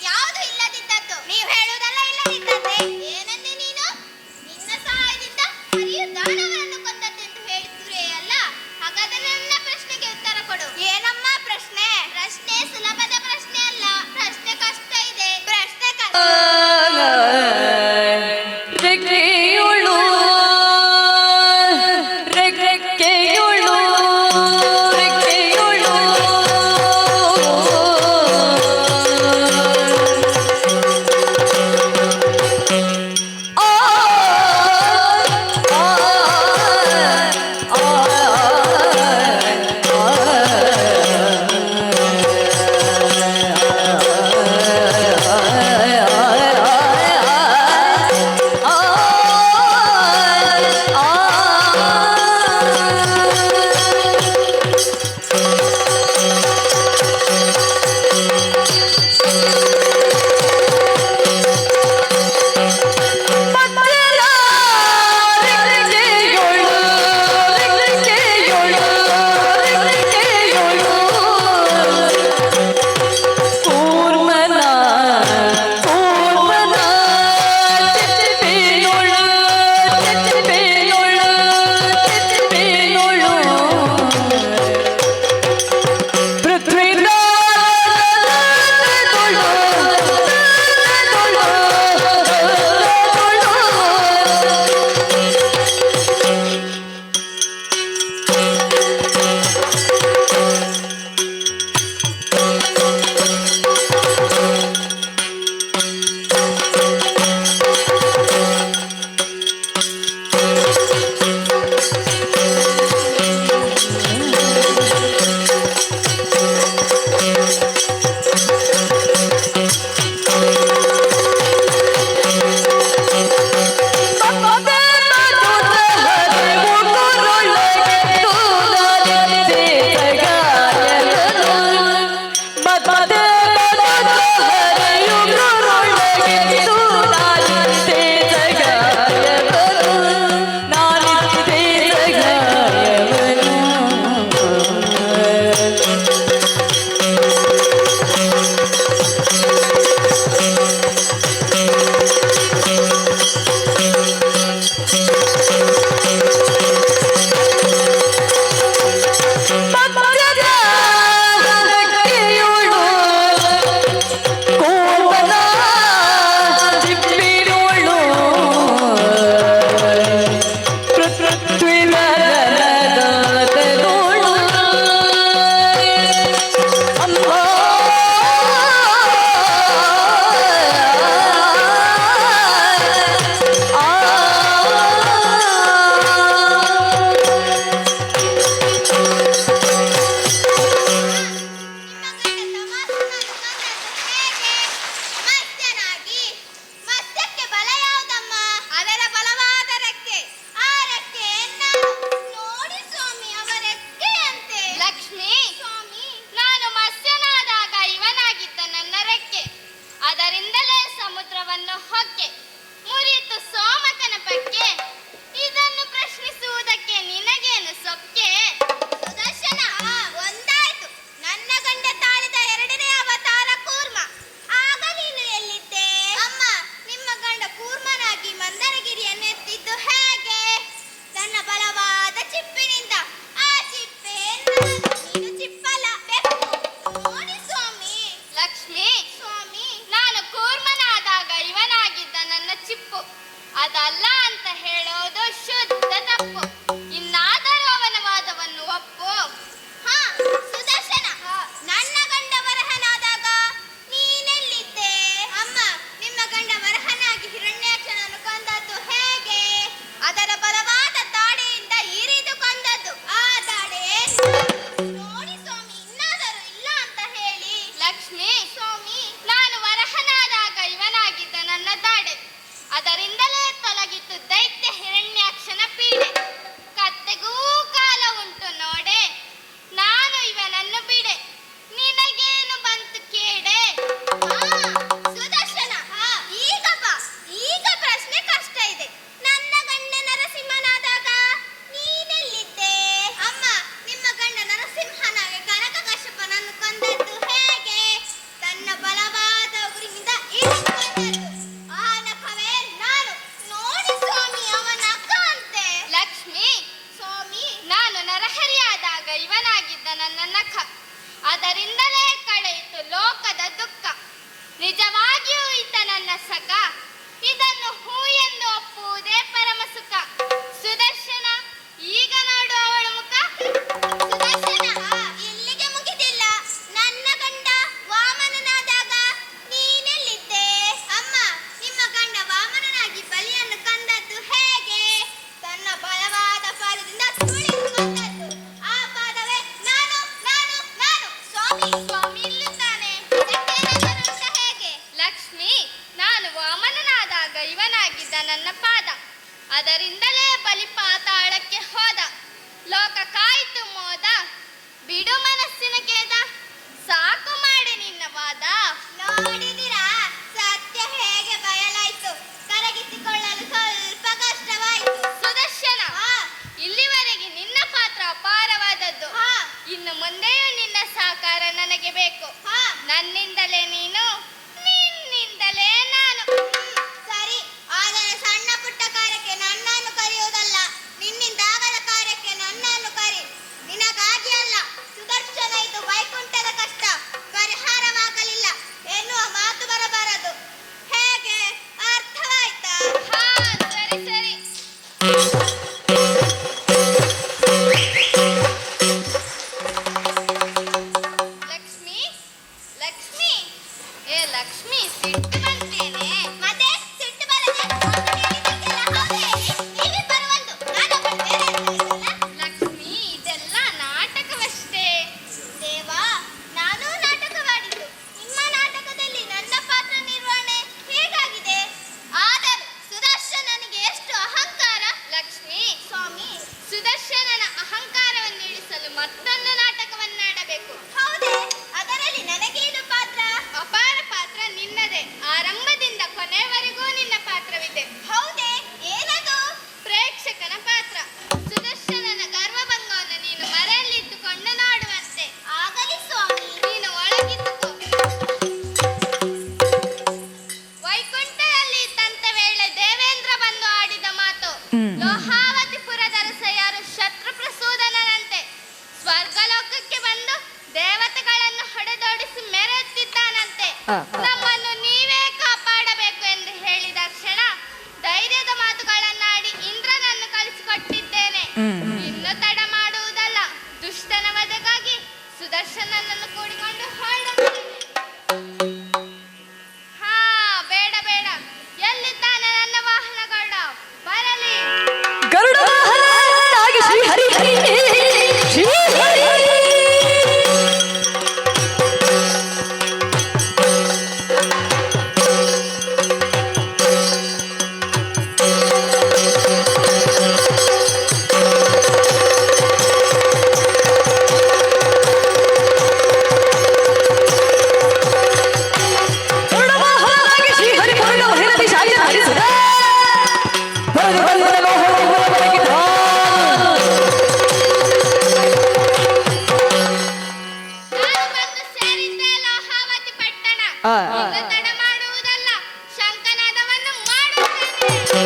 Speaker 4: ಯಾವುದು ಇಲ್ಲದಿದ್ದದ್ದು? ನೀವು ಹೇಳುವುದಲ್ಲ ಇಲ್ಲದಿದ್ದದ್ದೇ. ಏನಂದೆ ನೀನು? ನಿನ್ನ ಸಹಾಯದಿಂದ ಹರಿಯು ದಾನವರನ್ನು ಕೊಂದದ್ದೆಂದು ಹೇಳಿದ್ರೇ ಅಲ್ಲ. ಹಾಗಾದರೆ ನನ್ನ ಪ್ರಶ್ನೆಗೆ ಉತ್ತರ ಕೊಡು. ಏನಮ್ಮ ಪ್ರಶ್ನೆ? ಪ್ರಶ್ನೆ ಸುಲಭದ ಪ್ರಶ್ನೆ ಅಲ್ಲ, ಪ್ರಶ್ನೆ ಕಷ್ಟ ಇದೆ. ಪ್ರಶ್ನೆ ಕಷ್ಟ.
Speaker 2: ರೆಕ್ಕೆಯುಳು ರೆಕ್ಕೆಯುಳು ರೆಕ್ಕೆಯುಳು ಆ
Speaker 4: ಬಯಲಾಯಿತು ಲೋಕದ ದುಃಖ. ನಿಜವಾಗಿಯೂ ಈತ ನನ್ನ ಸಖ, ಇದನ್ನು ಹೂ ಎಂದು ಒಪ್ಪುವುದೇ ಪರಮ ಸುಖ. ಸುದರ್ಶನ, ಈಗ ನೋಡು ಅವಳ ಮುಖ. ಸುದರ್ಶನ, ಇಲ್ಲಿಗೆ ಮುಗಿದಿಲ್ಲ. ನನ್ನ ಗಂಡ ವಾಮನನಾದಾಗ ನೀನೆಲ್ಲಿದ್ದೆ? ಅಮ್ಮ, ನಿಮ್ಮ ಗಂಡ ವಾಮನನಾಗಿ ಬಲಿಯನ್ನು ಕಂದದ್ದು ಹೇಗೆ? ತನ್ನ ಬಲವಾದ ಪಾದದಿಂದ ತುಳಿದು ಕೊಂದದ್ದು. ಆ ಪಾದವೇ ನಾನು ನಾನು ನಾನು. ಸ್ವಾಮಿ, ಸ್ವಾಮಿ ಇಲ್ಲಿದ್ದಾನೆ. ಇದಕ್ಕೇನಾದರೂ ಉಂಟ ಹೇಗೆ? ಲಕ್ಷ್ಮಿ, ನಾನು ವಾಮನನಾದಾಗ ಇವನಾಗಿದ್ದ ನನ್ನ ಪಾದ, ಅದರಿಂದಲೇ ಬಲಿ ಪಾತಾಳಕ್ಕೆ ಹೋದ. ಲೋಕ ಕಾಯಿತು ಮೋದ, ಬಿಡು ಮನಸ್ಸಿನ ಖೇದ. ಸಾಕು ಮಾಡಿ ನಿನ್ನ ವಾದ. ನೋಡಿದಿರಾ, ಸತ್ಯ ಹೇಗೆ ಬಯಲಾಯಿತು. ಕರಗಿಸಿಕೊಳ್ಳಲು ಸ್ವಲ್ಪ ಕಷ್ಟವಾಯಿತು. ಸುದರ್ಶನ, ಇಲ್ಲಿವರೆಗೆ ನಿನ್ನ ಪಾತ್ರ ಅಪಾರವಾದದ್ದು. ಇನ್ನು ಮುಂದೆಯೂ ನಿನ್ನ ಸಹಕಾರ ನನಗೆ ಬೇಕು. ನನ್ನಿಂದಲೇ ನೀನು, ನಿನ್ನಿಂದಲೇ ನಾನು. ಸರಿ, ಆದರೆ ಸಣ್ಣ ಪುಟ್ಟ ಕಾರ್ಯಕ್ಕೆ ನನ್ನನ್ನು ಕರೆಯುವುದಲ್ಲ, ನಿನ್ನಿಂದಾಗದ ಕಾರ್ಯಕ್ಕೆ ನನ್ನನ್ನು ಕರಿ. ನಿನಗಾಗಿ ಅಲ್ಲ ಸುದರ್ಶನ, ಇದು ವೈಕುಂಠದ ಕಷ್ಟ ಪರಿಹಾರವಾಗಲಿಲ್ಲ ಎನ್ನುವ ಮಾತು ಬರಬಾರದು. ಹೇಗೆ, ಅರ್ಥವಾಯ್ತಾ? ಸರಿ ಸರಿ. ಲಕ್ಷ್ಮಿ, ಲಕ್ಷ್ಮಿ, ಏ ಲಕ್ಷ್ಮಿ, ಸಿಟ್ಟು ಬಂತೇನೆ? ಮತ್ತೆ ಸಿಟ್ಟು ಬರದೆ ಒಂದು ಹೇಳಿದ್ದಕ್ಕೆಲ್ಲ ಹೌದು ಹೇಳಿ. ನೀವೇ ಬರುವಂದು, ನಾನೊಬ್ಬಳು ಬೇರೆ ಇರಲಿಲ್ಲ. ಲಕ್ಷ್ಮಿ, ಇದೆಲ್ಲ ನಾಟಕವಷ್ಟೇ. ದೇವಾ, ನಾನು ನಾಟಕವಾಡಿದ್ದು. ನಿಮ್ಮ ನಾಟಕದಲ್ಲಿ ನನ್ನ ಪಾತ್ರ ನಿರ್ವಹಣೆ ಹೇಗಾಗಿದೆ? ಆದರೂ ಸುದರ್ಶನನಿಗೆ ಎಷ್ಟು ಅಹಂಕಾರ. ಲಕ್ಷ್ಮಿ, ಸ್ವಾಮಿ, ಸುದರ್ಶನನ ಅಹಂಕಾರವನ್ನು ಇಳಿಸಲು ಮತ್ತೊಂದು ನಾಟಕವನ್ನಾಡಬೇಕು. ಹೌದೇ? ಅದರಲ್ಲಿ ನನಗೇನು ಪಾತ್ರ? ಅಪಾರ ಪಾತ್ರ ನಿನ್ನದೇ. ಆರಂಭದಿಂದ ಕೊನೆಯವರೆಗೂ ನಿನ್ನ ಪಾತ್ರವಿದೆ. ಹೌದೇ? ಏನದು? ಪ್ರೇಕ್ಷಕನ ಪಾತ್ರ. ಸುದರ್ಶನನ ಗರ್ವಭಂಗವನ್ನು ನೀನು ಮರೆಯಲ್ಲಿದ್ದುಕೊಂಡು ನೋಡುವಂತೆ. ಆಗಲಿ ಸ್ವಾಮಿ. ನೀನು ಒಳಗಿದ್ದುಕೋ. ವೈಕುಂಠದಲ್ಲಿ ಇದ್ದಂತ ವೇಳೆ ದೇವೇಂದ್ರ ಬಂದು ಆಡಿದ ಮಾತು. ಲೋಹಾವತಿಪುರದ ರಸೆಯಾರು ಶತ್ರು ಪ್ರಸೂದನಂತೆ ಸ್ವರ್ಗಲೋಕಕ್ಕೆ ಬಂದು ದೇವತೆಗಳನ್ನು ಹೊಡೆದೋಡಿಸಿ ಮೆರೆಯುತ್ತಿದ್ದಾನಂತೆ. ನಮ್ಮನ್ನು ನೀವೇ ಕಾಪಾಡಬೇಕು ಎಂದು ಹೇಳಿದ ಕ್ಷಣ ಧೈರ್ಯದ ಮಾತುಗಳನ್ನಾಡಿ ಇಂದ್ರನನ್ನು ಕಳಿಸಿಕೊಟ್ಟಿದ್ದೇನೆ. ಇನ್ನು ತಡ ಮಾಡುವುದಲ್ಲ, ದುಷ್ಟನ ವಧೆಗಾಗಿ ಸುದರ್ಶನನನ್ನು ಕೂಡಿಕೊಂಡು ಹೊರಡುತ್ತೇನೆ. ಹಾ, ಬೇಡ ಬೇಡ, ಎಲ್ಲಿದ್ದಾನೆ ನನ್ನ ವಾಹನಗೌಡ? ಬರಲಿ.
Speaker 2: ಗರುಡ ವಾಹನನಾಗಿ ಶ್ರೀಹರಿ ಶ್ರೀಹರಿ. ಗರುಡ ವಾಹನನಾಗಿ ಶ್ರೀಹರಿ ಪುರದ ಮಹಿಳದಿ ಶಾಯಿ ಹರಿಸುತ್ತ ಬರದು ಬರದು ಲೋಹದ ಬರಗಿದ್ದ.
Speaker 4: ನಾನು ಬಂದು ಸೇರಿದ್ದೆ ಲೋಹಾವತಿ ಪಟ್ಟಣ. ಇನ್ನು ತಡ ಮಾಡುವುದಲ್ಲ, ಶಂಕನಾದವನ್ನು ಮಾಡುತ್ತೇನೆ.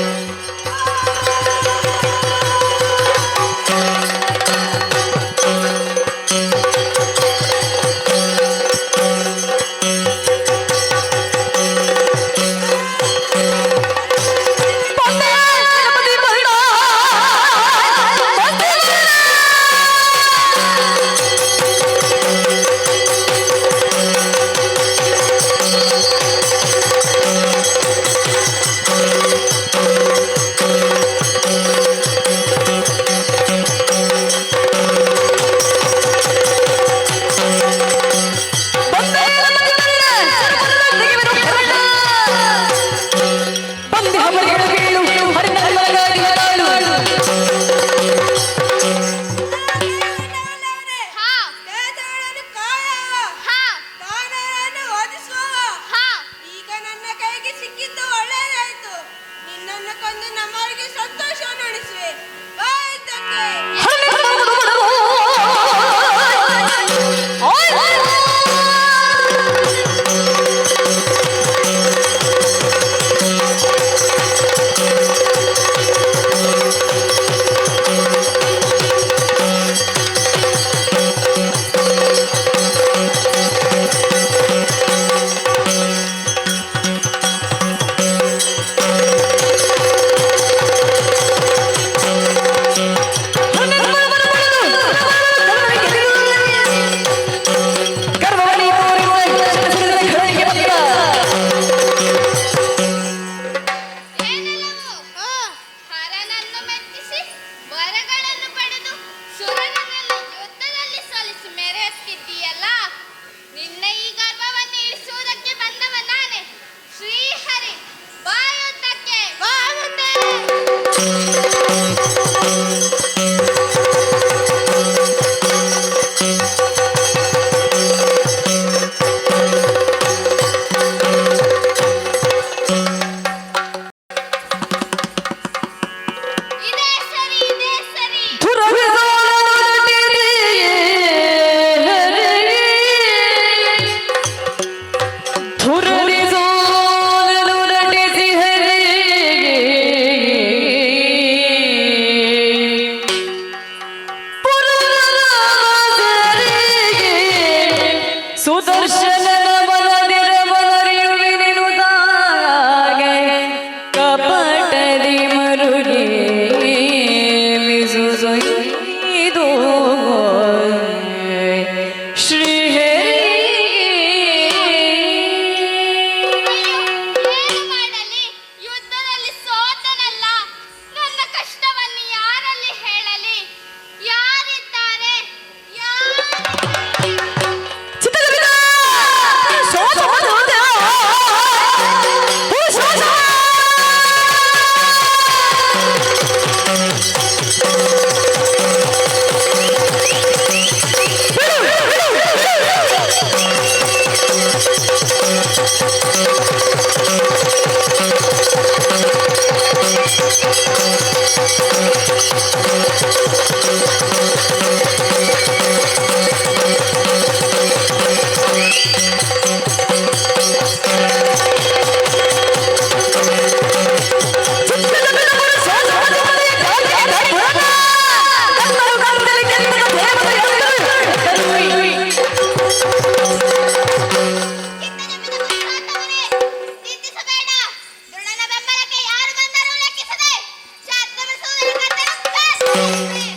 Speaker 2: ಬಂದೆ ಗಣಪತಿ ಬರುಡ. ಬಂದೆ.
Speaker 4: ಆ
Speaker 2: ಸುದರ್ಶನನ ಬಲದಿರ ಬಲರಿಯುವಿನೆನುತ್ತಾಗೆ ಕಪಟದಿ ಮರುಗಿ ಮಿಸುಸೊಯ್ದು ಶ್ರೀಹರಿ
Speaker 4: ಏನು ಮಾಡಲಿ? ಯುದ್ಧದಲ್ಲಿ ಸೋತನಲ್ಲ. ನನ್ನ ಕಷ್ಟವನ್ನು ಯಾರಲ್ಲಿ ಹೇಳಲಿ? ಯಾರಿದ್ದಾರೆ?
Speaker 2: ಚಿತ್ರದುರ್ಗ ಸೋತ
Speaker 4: ಚಿಂತಿಸಬೇಡ. ದ್ರೋಣನ ಬೆಂಬಲಕ್ಕೆ ಯಾರು ಬಂದರೂ ಲೆಕ್ಕಿಸದೆ ಶತ್ರು ಬಿಡಿಸುವುದರ ಕರ್ತವ್ಯ.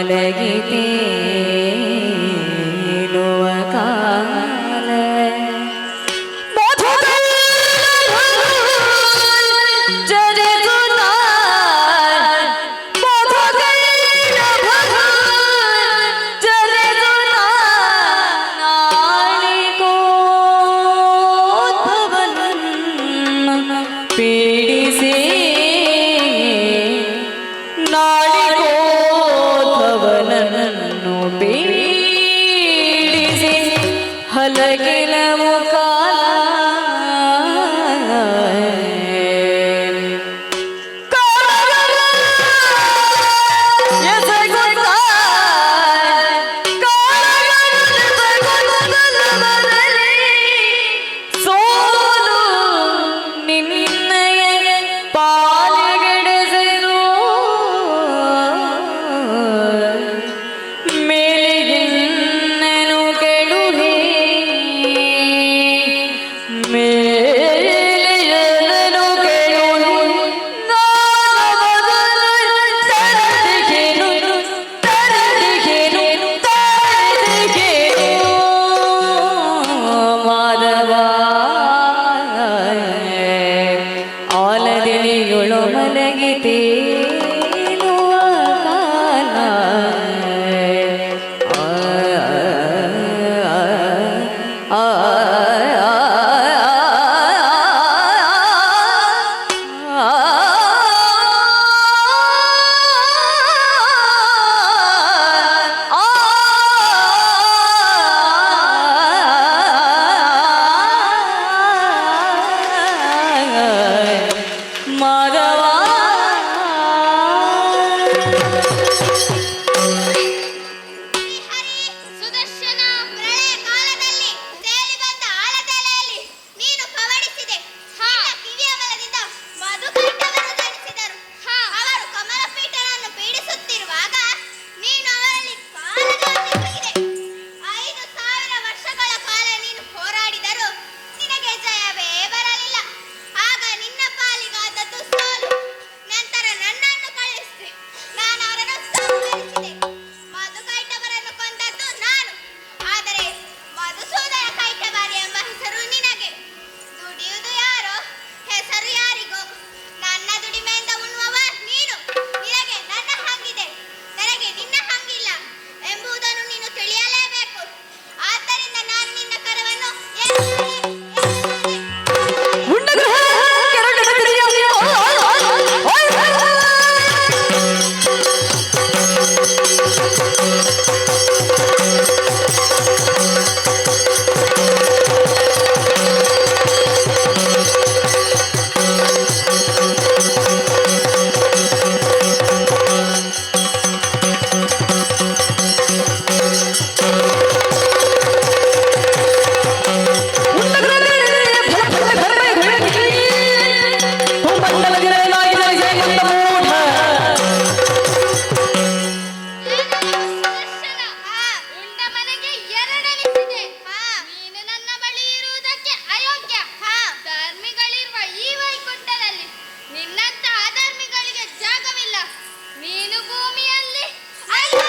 Speaker 2: ಮಲಗಿತೇನುವ ಕಾಲ ಪೀಡಿಸಿ ನಾಳಿಗೋಧವನನ್ನು ಪೀಡಿಸಿ ಹಲಗಿಲವು ಕಾಲ ಸೋಲು ನಿನ್ನಯ ಪಾಲಿಗೆಡೆಸೆನು ಮೇಲಿಗೆನ್ನನು ಕೆಡುಹೆ ಮೇಲಿಗೆನ್ನನು ಕೆಡುಹೆ ತರದಿಗೆನು ತರದಿಗೆನು ತರದಿಗೆನು ಮಾಧವ ಆಲದಿನಿಯೊಳು ಮಲಗಿತೇನುವ ಕಾಲ ಆ ಮಾಧವ
Speaker 4: ಹರಿ ಸುದರ್ಶನ ಪ್ರಳಯ ಕಾಲದಲ್ಲಿ ತೇಲಿ ಬಂದ ಆಲದೆಲೆಯಲ್ಲಿ ನೀನು ಪವಡಿಸಿದೆ. ನಿನ್ನ ಕಿವಿಯ ಬಲದಿಂದ ಮಧುಕಂಠವನ್ನು ಧರಿಸಿದರು. ಅವರು ಕಮಲಪೀಠನನ್ನು ಪೀಡಿಸುತ್ತಿರುವಾಗ ನೀನು ಅವರಲ್ಲಿ ಕಾಲಗಳನ್ನು ಮುಗಿದೆ. 5,000 ವರ್ಷಗಳ ಕಾಲ ನೀನು ಹೋರಾಡಿದರು ನಿನಗೆ ಜಯವೇ ಬರಲಿಲ್ಲ. ಆಗ ನಿನ್ನ ಪಾಲಿಗಾದದ್ದು ಸೋಲು. ನಂತರ ನನ್ನನ್ನು ಕಳಿಸಿದೆ. ನಾನು ಅವರನ್ನು ಸಂಹರಿಸಿದೆ. ಮಧುಕೈಟವರನ್ನು ಕೊಂದದ್ದು ನಾನು. ಆದರೆ ಮಧುಸೂದನ ಕೈಟವಾರಿ ಎಂಬ ಹೆಸರು ನಿನಗೆ. ದುಡಿಯುವುದು ಯಾರೋ ಹೆಸರು ಯಾರಿಗೋ. ನನ್ನ ದುಡಿಮೆಯಿಂದ ಉಣ್ಣುವವ ನೀನು. ನಿನಗೆ ನನ್ನ ಹಂಗಿದೆ, ನನಗೆ ನಿನ್ನ ಹಂಗಿಲ್ಲ ಎಂಬುದನ್ನು ನೀನು ತಿಳಿಯಲೇಬೇಕು. ಆದ್ದರಿಂದ ನಾನು ನಿನ್ನ ಕರವನ್ನು
Speaker 2: ಉಂಡಗ್ರಹ ಕೆರಳಿನ ತಿರಿಯ
Speaker 3: ಸುದರ್ಶನ, ಉಂಡ ಮನೆಗೆ ಎರಡನಿಸಿದೆ. ನೀನು ನನ್ನ ಬಳಿ ಇರುವುದಕ್ಕೆ ಅಯೋಗ್ಯ. ಧರ್ಮಿಗಳಿರುವ ಈ ವೈಕುಂಠದಲ್ಲಿ ನಿನ್ನಂತ ಅಧರ್ಮಿಗಳಿಗೆ ಜಾಗವಿಲ್ಲ. ನೀನು ಭೂಮಿಯಲ್ಲಿ
Speaker 4: ಅಯ್ಯೋ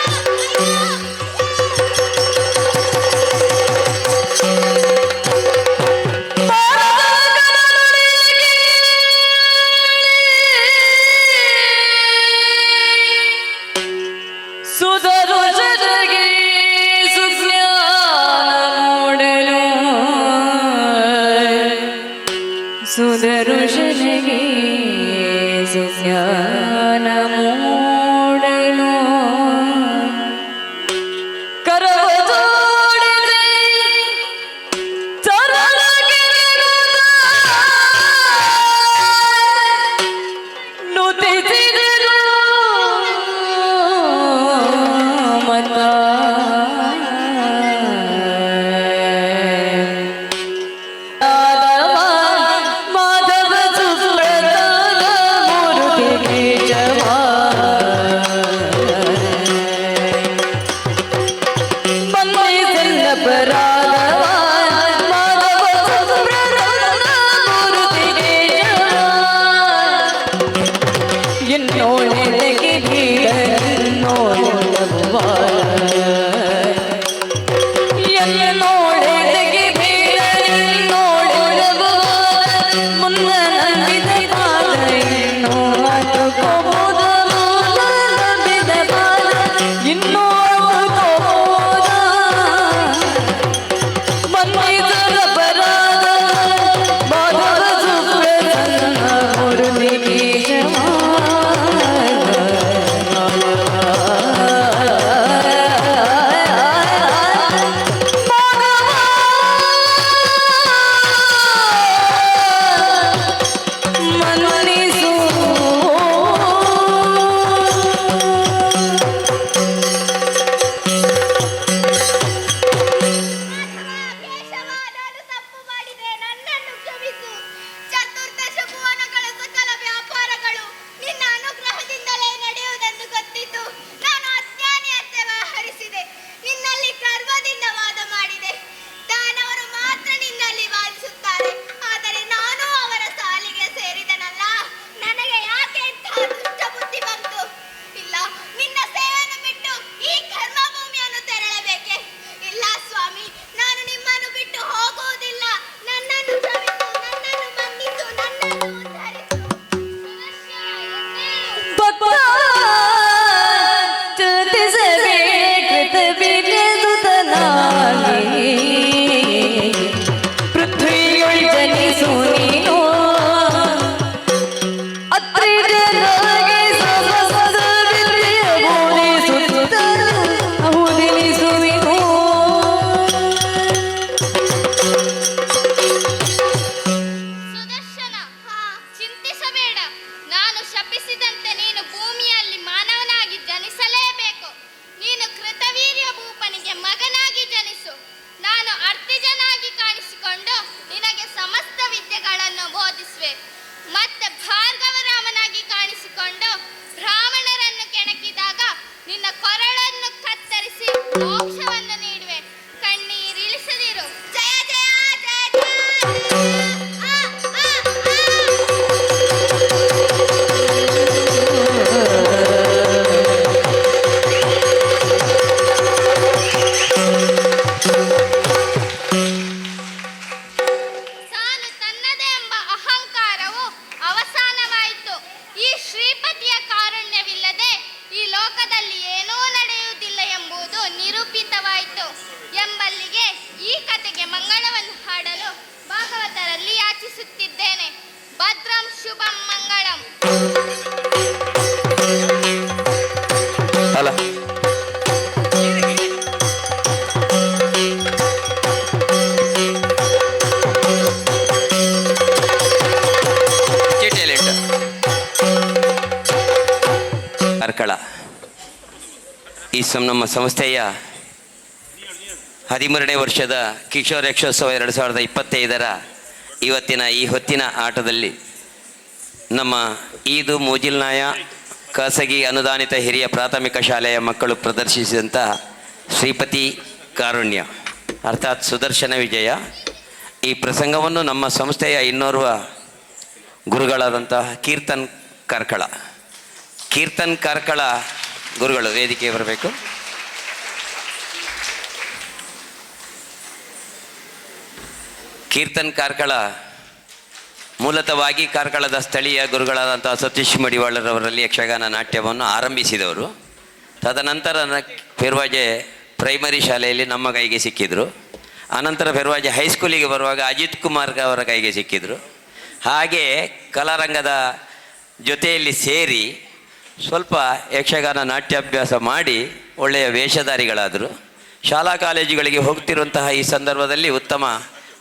Speaker 2: ಸುಧರು ಜೊತೆಗೆ ಸುಜ್ಞಾನ ಮೂಡಲು ಸುಧರು ಜೊತೆಗೆ ಸುಜ್ಞಾನ ಮೂಡಲು ಕರವ ತೋಡಿದೆ ನುತಿಸಿದರು ಮತ
Speaker 4: ನಾನು ಅರ್ತಿಜನಾಗಿ ಕಾಣಿಸಿಕೊಂಡು ನಿನಗೆ ಸಮಸ್ತ ವಿದ್ಯೆಗಳನ್ನು ಬೋಧಿಸುವೆ. ಮತ್ತೆ ಭಾರ್ಗವರಾಮನಾಗಿ ಕಾಣಿಸಿಕೊಂಡು ಬ್ರಾಹ್ಮಣರನ್ನು ಕೆಣಕಿದಾಗ ನಿನ್ನ ಕೊರಳನ್ನು ಕತ್ತರಿಸಿ ಮೋಕ್ಷವನ್ನು ನೀಡುವೆ. ಕಣ್ಣೀರಿಳಿಸದಿರು. ಜಯ ಜಯ ಜಯ ಜಯ. ಆ, ಆ, ಸಾಲು ತನ್ನದೇ ಎಂಬ ಅಹಂಕಾರವು ಅವಸಾನವಾಯಿತು. ಈ ಶ್ರೀಪತಿಯ ಕಾರುಣ್ಯವಿಲ್ಲದೆ ಈ ಲೋಕದಲ್ಲಿ ಏನೂ ನಡೆಯುವುದಿಲ್ಲ ಎಂಬುದು ನಿರೂಪಿತವಾಯಿತು ಎಂಬಲ್ಲಿಗೆ ಈ ಕತೆಗೆ ಮಂಗಳವನ್ನು ಹಾಡಲು ಭಾಗವತರಲ್ಲಿ ಯಾಚಿಸುತ್ತಿದ್ದೇನೆ. ಭದ್ರಂ ಶುಭಂ ಮಂಗಳಂ.
Speaker 1: ಅಲ್ಲ ಟ್ಯಾಲೆಂಟ್ ಕಾರ್ಕಳ ನಮ್ಮ ಸಂಸ್ಥೆಯ 13ನೇ ವರ್ಷದ ಕಿಶೋರಕ್ಷೋತ್ಸವ 2025ರ ಇವತ್ತಿನ ಈ ಹೊತ್ತಿನ ಆಟದಲ್ಲಿ ನಮ್ಮ ಈದು ಮೂಜಿಲ್ನಾಯ ಖಾಸಗಿ ಅನುದಾನಿತ ಹಿರಿಯ ಪ್ರಾಥಮಿಕ ಶಾಲೆಯ ಮಕ್ಕಳು ಪ್ರದರ್ಶಿಸಿದಂಥ ಶ್ರೀಪತಿ ಕಾರುಣ್ಯ ಅರ್ಥಾತ್ ಸುದರ್ಶನ ವಿಜಯ ಈ ಪ್ರಸಂಗವನ್ನು ನಮ್ಮ ಸಂಸ್ಥೆಯ ಇನ್ನೋರ್ವ ಗುರುಗಳಾದಂತಹ ಕೀರ್ತನ್ ಕಾರ್ಕಳ ಗುರುಗಳು ವೇದಿಕೆ ಬರಬೇಕು. ಕೀರ್ತನ್ ಕಾರ್ಕಳ ಮೂಲತಃವಾಗಿ ಕಾರ್ಕಳದ ಸ್ಥಳೀಯ ಗುರುಗಳಾದಂತಹ ಸತೀಶ್ ಮಡಿವಾಳರವರಲ್ಲಿ ಯಕ್ಷಗಾನ ನಾಟ್ಯವನ್ನು ಆರಂಭಿಸಿದವರು. ತದನಂತರ ಫೆರ್ವಾಜೆ ಪ್ರೈಮರಿ ಶಾಲೆಯಲ್ಲಿ ನಮ್ಮ ಕೈಗೆ ಸಿಕ್ಕಿದ್ರು. ಆನಂತರ ಫೆರ್ವಾಜೆ ಹೈಸ್ಕೂಲಿಗೆ ಬರುವಾಗ ಅಜಿತ್ ಕುಮಾರ್ ಅವರ ಕೈಗೆ ಸಿಕ್ಕಿದ್ರು. ಹಾಗೆ ಕಲಾರಂಗದ ಜೊತೆಯಲ್ಲಿ ಸೇರಿ ಸ್ವಲ್ಪ ಯಕ್ಷಗಾನ ನಾಟ್ಯಾಭ್ಯಾಸ ಮಾಡಿ ಒಳ್ಳೆಯ ವೇಷಧಾರಿಗಳಾದರು. ಶಾಲಾ ಕಾಲೇಜುಗಳಿಗೆ ಹೋಗ್ತಿರುವಂತಹ ಈ ಸಂದರ್ಭದಲ್ಲಿ ಉತ್ತಮ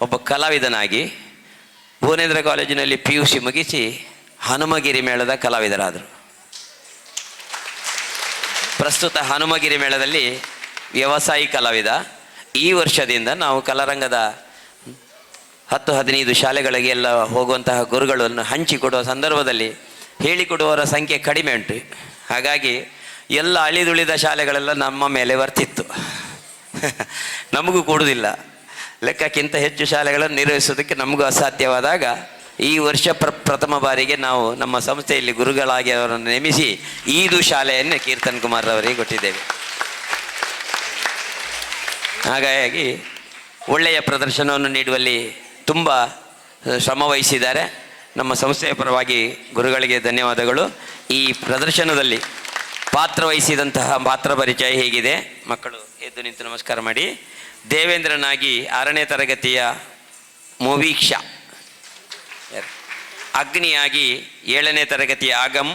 Speaker 1: ಒಬ್ಬ ಕಲಾವಿದನಾಗಿ ಭುವನೇಂದ್ರ ಕಾಲೇಜಿನಲ್ಲಿ PUC ಮುಗಿಸಿ ಹನುಮಗಿರಿ ಮೇಳದ ಕಲಾವಿದರಾದರು. ಪ್ರಸ್ತುತ ಹನುಮಗಿರಿ ಮೇಳದಲ್ಲಿ ವ್ಯವಸಾಯಿ ಕಲಾವಿದ. ಈ ವರ್ಷದಿಂದ ನಾವು ಕಲಾರಂಗದ 10-15 ಶಾಲೆಗಳಿಗೆಲ್ಲ ಹೋಗುವಂತಹ ಗುರುಗಳನ್ನು ಹಂಚಿಕೊಡುವ ಸಂದರ್ಭದಲ್ಲಿ ಹೇಳಿಕೊಡುವವರ ಸಂಖ್ಯೆ ಕಡಿಮೆ ಉಂಟು. ಹಾಗಾಗಿ ಎಲ್ಲ ಅಳಿದುಳಿದ ಶಾಲೆಗಳೆಲ್ಲ ನಮ್ಮ ಮೇಲೆ ಬರ್ತಿತ್ತು. ನಮಗೂ ಕೊಡುವುದಿಲ್ಲ, ಲೆಕ್ಕಕ್ಕಿಂತ ಹೆಚ್ಚು ಶಾಲೆಗಳನ್ನು ನಿರ್ವಹಿಸೋದಕ್ಕೆ ನಮಗೂ ಅಸಾಧ್ಯವಾದಾಗ ಈ ವರ್ಷ ಪ್ರಥಮ ಬಾರಿಗೆ ನಾವು ನಮ್ಮ ಸಂಸ್ಥೆಯಲ್ಲಿ ಗುರುಗಳಾಗಿ ಅವರನ್ನು ನೇಮಿಸಿ ಈದು ಶಾಲೆಯನ್ನು ಕೀರ್ತನ್ ಕುಮಾರ್ ಅವರಿಗೆ ಕೊಟ್ಟಿದ್ದೇವೆ. ಹಾಗಾಗಿ ಒಳ್ಳೆಯ ಪ್ರದರ್ಶನವನ್ನು ನೀಡುವಲ್ಲಿ ತುಂಬ ಶ್ರಮವಹಿಸಿದ್ದಾರೆ. ನಮ್ಮ ಸಂಸ್ಥೆಯ ಪರವಾಗಿ ಗುರುಗಳಿಗೆ ಧನ್ಯವಾದಗಳು. ಈ ಪ್ರದರ್ಶನದಲ್ಲಿ ಪಾತ್ರವಹಿಸಿದಂತಹ ಪಾತ್ರ ಪರಿಚಯ ಹೇಗಿದೆ? ಮಕ್ಕಳು ಎದ್ದು ನಿಂತು ನಮಸ್ಕಾರ ಮಾಡಿ. ದೇವೇಂದ್ರನಾಗಿ 6ನೇ ತರಗತಿಯ ಮುವೀಕ್ಷಾ, ಅಗ್ನಿಯಾಗಿ 7ನೇ ತರಗತಿಯ ಆಗಮ್,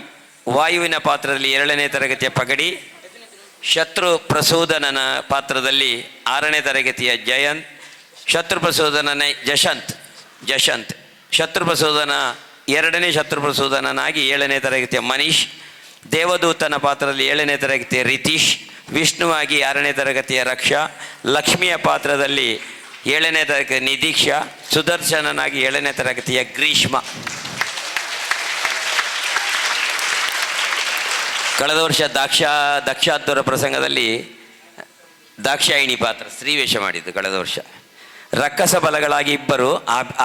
Speaker 1: ವಾಯುವಿನ ಪಾತ್ರದಲ್ಲಿ 2ನೇ ತರಗತಿಯ ಪಗಡಿ, ಶತ್ರು ಪ್ರಸೂದನನ ಪಾತ್ರದಲ್ಲಿ 6ನೇ ತರಗತಿಯ ಜಯಂತ್, ಶತ್ರುಪ್ರಸೂದನನ ಜಶಂತ್, ಶತ್ರುಪ್ರಸೂದನ 2ನೇ ಶತ್ರುಪ್ರಸೂದನನಾಗಿ 7ನೇ ತರಗತಿಯ ಮನೀಶ್, ದೇವದೂತನ ಪಾತ್ರದಲ್ಲಿ 7ನೇ ತರಗತಿಯ ರಿತೀಶ್, ವಿಷ್ಣುವಾಗಿ 6ನೇ ತರಗತಿಯ ರಕ್ಷಾ, ಲಕ್ಷ್ಮಿಯ ಪಾತ್ರದಲ್ಲಿ 7ನೇ ತರಗತಿಯ ನಿದೀಕ್ಷಾ, ಸುದರ್ಶನನಾಗಿ 7ನೇ ತರಗತಿಯ ಗ್ರೀಷ್ಮ. ಕಳೆದ ವರ್ಷ ದಕ್ಷಾಧ್ವರ ಪ್ರಸಂಗದಲ್ಲಿ ದಾಕ್ಷಾಯಿಣಿ ಪಾತ್ರ ಸ್ತ್ರೀವೇಷ ಮಾಡಿದ್ದು ಕಳೆದ ವರ್ಷ. ರಕ್ಕಸ ಬಲಗಳಾಗಿ 2,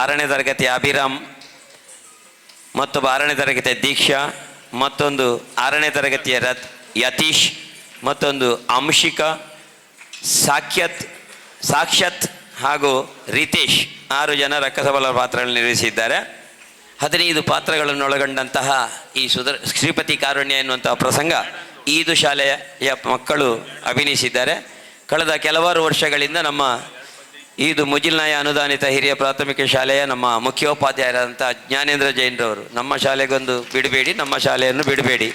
Speaker 1: 6ನೇ ತರಗತಿಯ ಅಭಿರಾಮ್, ಮತ್ತೊಬ್ಬ 6ನೇ ತರಗತಿಯ ದೀಕ್ಷಾ, ಮತ್ತೊಂದು 6ನೇ ತರಗತಿಯ ಯತೀಶ್, ಮತ್ತೊಂದು ಅಂಶಿಕಾ, ಸಾಕ್ಷತ್ ಹಾಗೂ ರಿತೇಶ್. 6 ಜನ ರಕ್ಕಸಬಲ ಪಾತ್ರಗಳನ್ನು ನಿರ್ವಹಿಸಿದ್ದಾರೆ. 15 ಪಾತ್ರಗಳನ್ನೊಳಗೊಂಡಂತಹ ಈ ಶ್ರೀಪತಿ ಕಾರುಣ್ಯ ಎನ್ನುವಂತಹ ಪ್ರಸಂಗ ಈದು ಶಾಲೆಯ ಮಕ್ಕಳು ಅಭಿನಯಿಸಿದ್ದಾರೆ. ಕಳೆದ ಕೆಲವಾರು ವರ್ಷಗಳಿಂದ ನಮ್ಮ ಈದು ಮುಜಿಲ್ನಾಯ ಅನುದಾನಿತ ಹಿರಿಯ ಪ್ರಾಥಮಿಕ ಶಾಲೆಯ ನಮ್ಮ ಮುಖ್ಯೋಪಾಧ್ಯಾಯರಾದಂಥ ಜ್ಞಾನೇಂದ್ರ ಜೈನ್ರವರು ನಮ್ಮ ಶಾಲೆಗೊಂದು ಬಿಡಬೇಡಿ, ನಮ್ಮ ಶಾಲೆಯನ್ನು ಬಿಡಬೇಡಿ,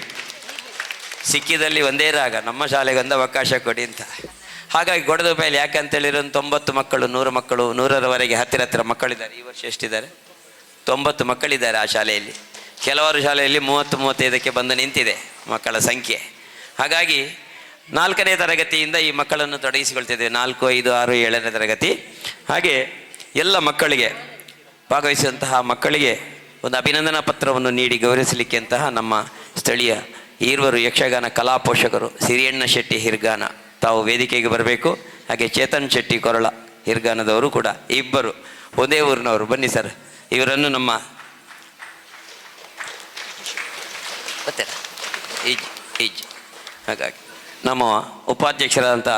Speaker 1: ಸಿಕ್ಕಿದಲ್ಲಿ ಒಂದೇ ರಾಗ, ನಮ್ಮ ಶಾಲೆಗೊಂದು ಅವಕಾಶ ಕೊಡಿ ಅಂತ. ಹಾಗಾಗಿ ಗೊಡದೊಬ್ಬಯಲ್ಲಿ ಯಾಕಂತೇಳಿರೋ 90 ಮಕ್ಕಳು, 100 ಮಕ್ಕಳು, 100ರವರೆಗೆ ಹತ್ತಿರ ಮಕ್ಕಳಿದ್ದಾರೆ. ಈ ವರ್ಷ ಎಷ್ಟಿದ್ದಾರೆ? 90 ಮಕ್ಕಳಿದ್ದಾರೆ ಆ ಶಾಲೆಯಲ್ಲಿ. ಕೆಲವಾರು ಶಾಲೆಯಲ್ಲಿ 30-35ಕ್ಕೆ ಬಂದು ನಿಂತಿದೆ ಮಕ್ಕಳ ಸಂಖ್ಯೆ. ಹಾಗಾಗಿ 4ನೇ ತರಗತಿಯಿಂದ ಈ ಮಕ್ಕಳನ್ನು ತೊಡಗಿಸಿಕೊಳ್ತಿದ್ದೇವೆ. 4, 5, 6, 7ನೇ ತರಗತಿ. ಹಾಗೆ ಎಲ್ಲ ಮಕ್ಕಳಿಗೆ ಭಾಗವಹಿಸಿದಂತಹ ಮಕ್ಕಳಿಗೆ ಒಂದು ಅಭಿನಂದನಾ ಪತ್ರವನ್ನು ನೀಡಿ ಗೌರವಿಸಲಿಕ್ಕೆ ಅಂತಹ ನಮ್ಮ ಸ್ಥಳೀಯ ಈರ್ವರು ಯಕ್ಷಗಾನ ಕಲಾ ಪೋಷಕರು ಸಿರಿಯಣ್ಣ ಶೆಟ್ಟಿ ಹಿರ್ಗಾನ ತಾವು ವೇದಿಕೆಗೆ ಬರಬೇಕು. ಹಾಗೆ ಚೇತನ್ ಶೆಟ್ಟಿ ಕೊರಳ ಹಿರ್ಗಾನದವರು ಕೂಡ ಇಬ್ಬರು ಒಂದೇ ಊರಿನವರು. ಬನ್ನಿ ಸರ್, ಇವರನ್ನು ನಮ್ಮ ಈಜ್ ಹಾಗಾಗಿ ನಮ್ಮ ಉಪಾಧ್ಯಕ್ಷರಾದಂಥ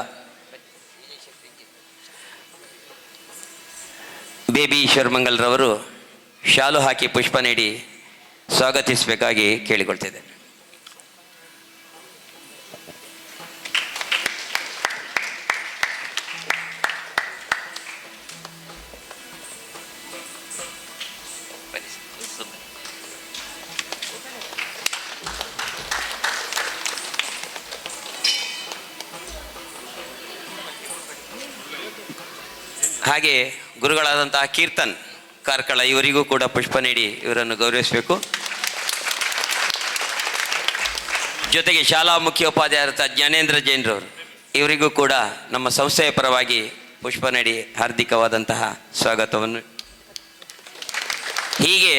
Speaker 1: ಬೇಬಿ ಈಶ್ವರಮಂಗಲ್ರವರು ಶಾಲು ಹಾಕಿ ಪುಷ್ಪ ನೀಡಿ ಸ್ವಾಗತಿಸಬೇಕಾಗಿ ಕೇಳಿಕೊಳ್ತಿದ್ದೆ. ಹಾಗೆ ಗುರುಗಳಾದಂತಹ ಕೀರ್ತನ್ ಕಾರ್ಕಳ ಇವರಿಗೂ ಕೂಡ ಪುಷ್ಪ ನೀಡಿ ಇವರನ್ನು ಗೌರವಿಸಬೇಕು. ಜೊತೆಗೆ ಶಾಲಾ ಮುಖ್ಯೋಪಾಧ್ಯಾಯರಾದ ಜ್ಞಾನೇಂದ್ರ ಜೈನ್ರವರು ಇವರಿಗೂ ಕೂಡ ನಮ್ಮ ಸಂಸ್ಥೆಯ ಪರವಾಗಿ ಪುಷ್ಪ ನೀಡಿ ಹಾರ್ದಿಕವಾದಂತಹ ಸ್ವಾಗತವನ್ನು. ಹೀಗೆ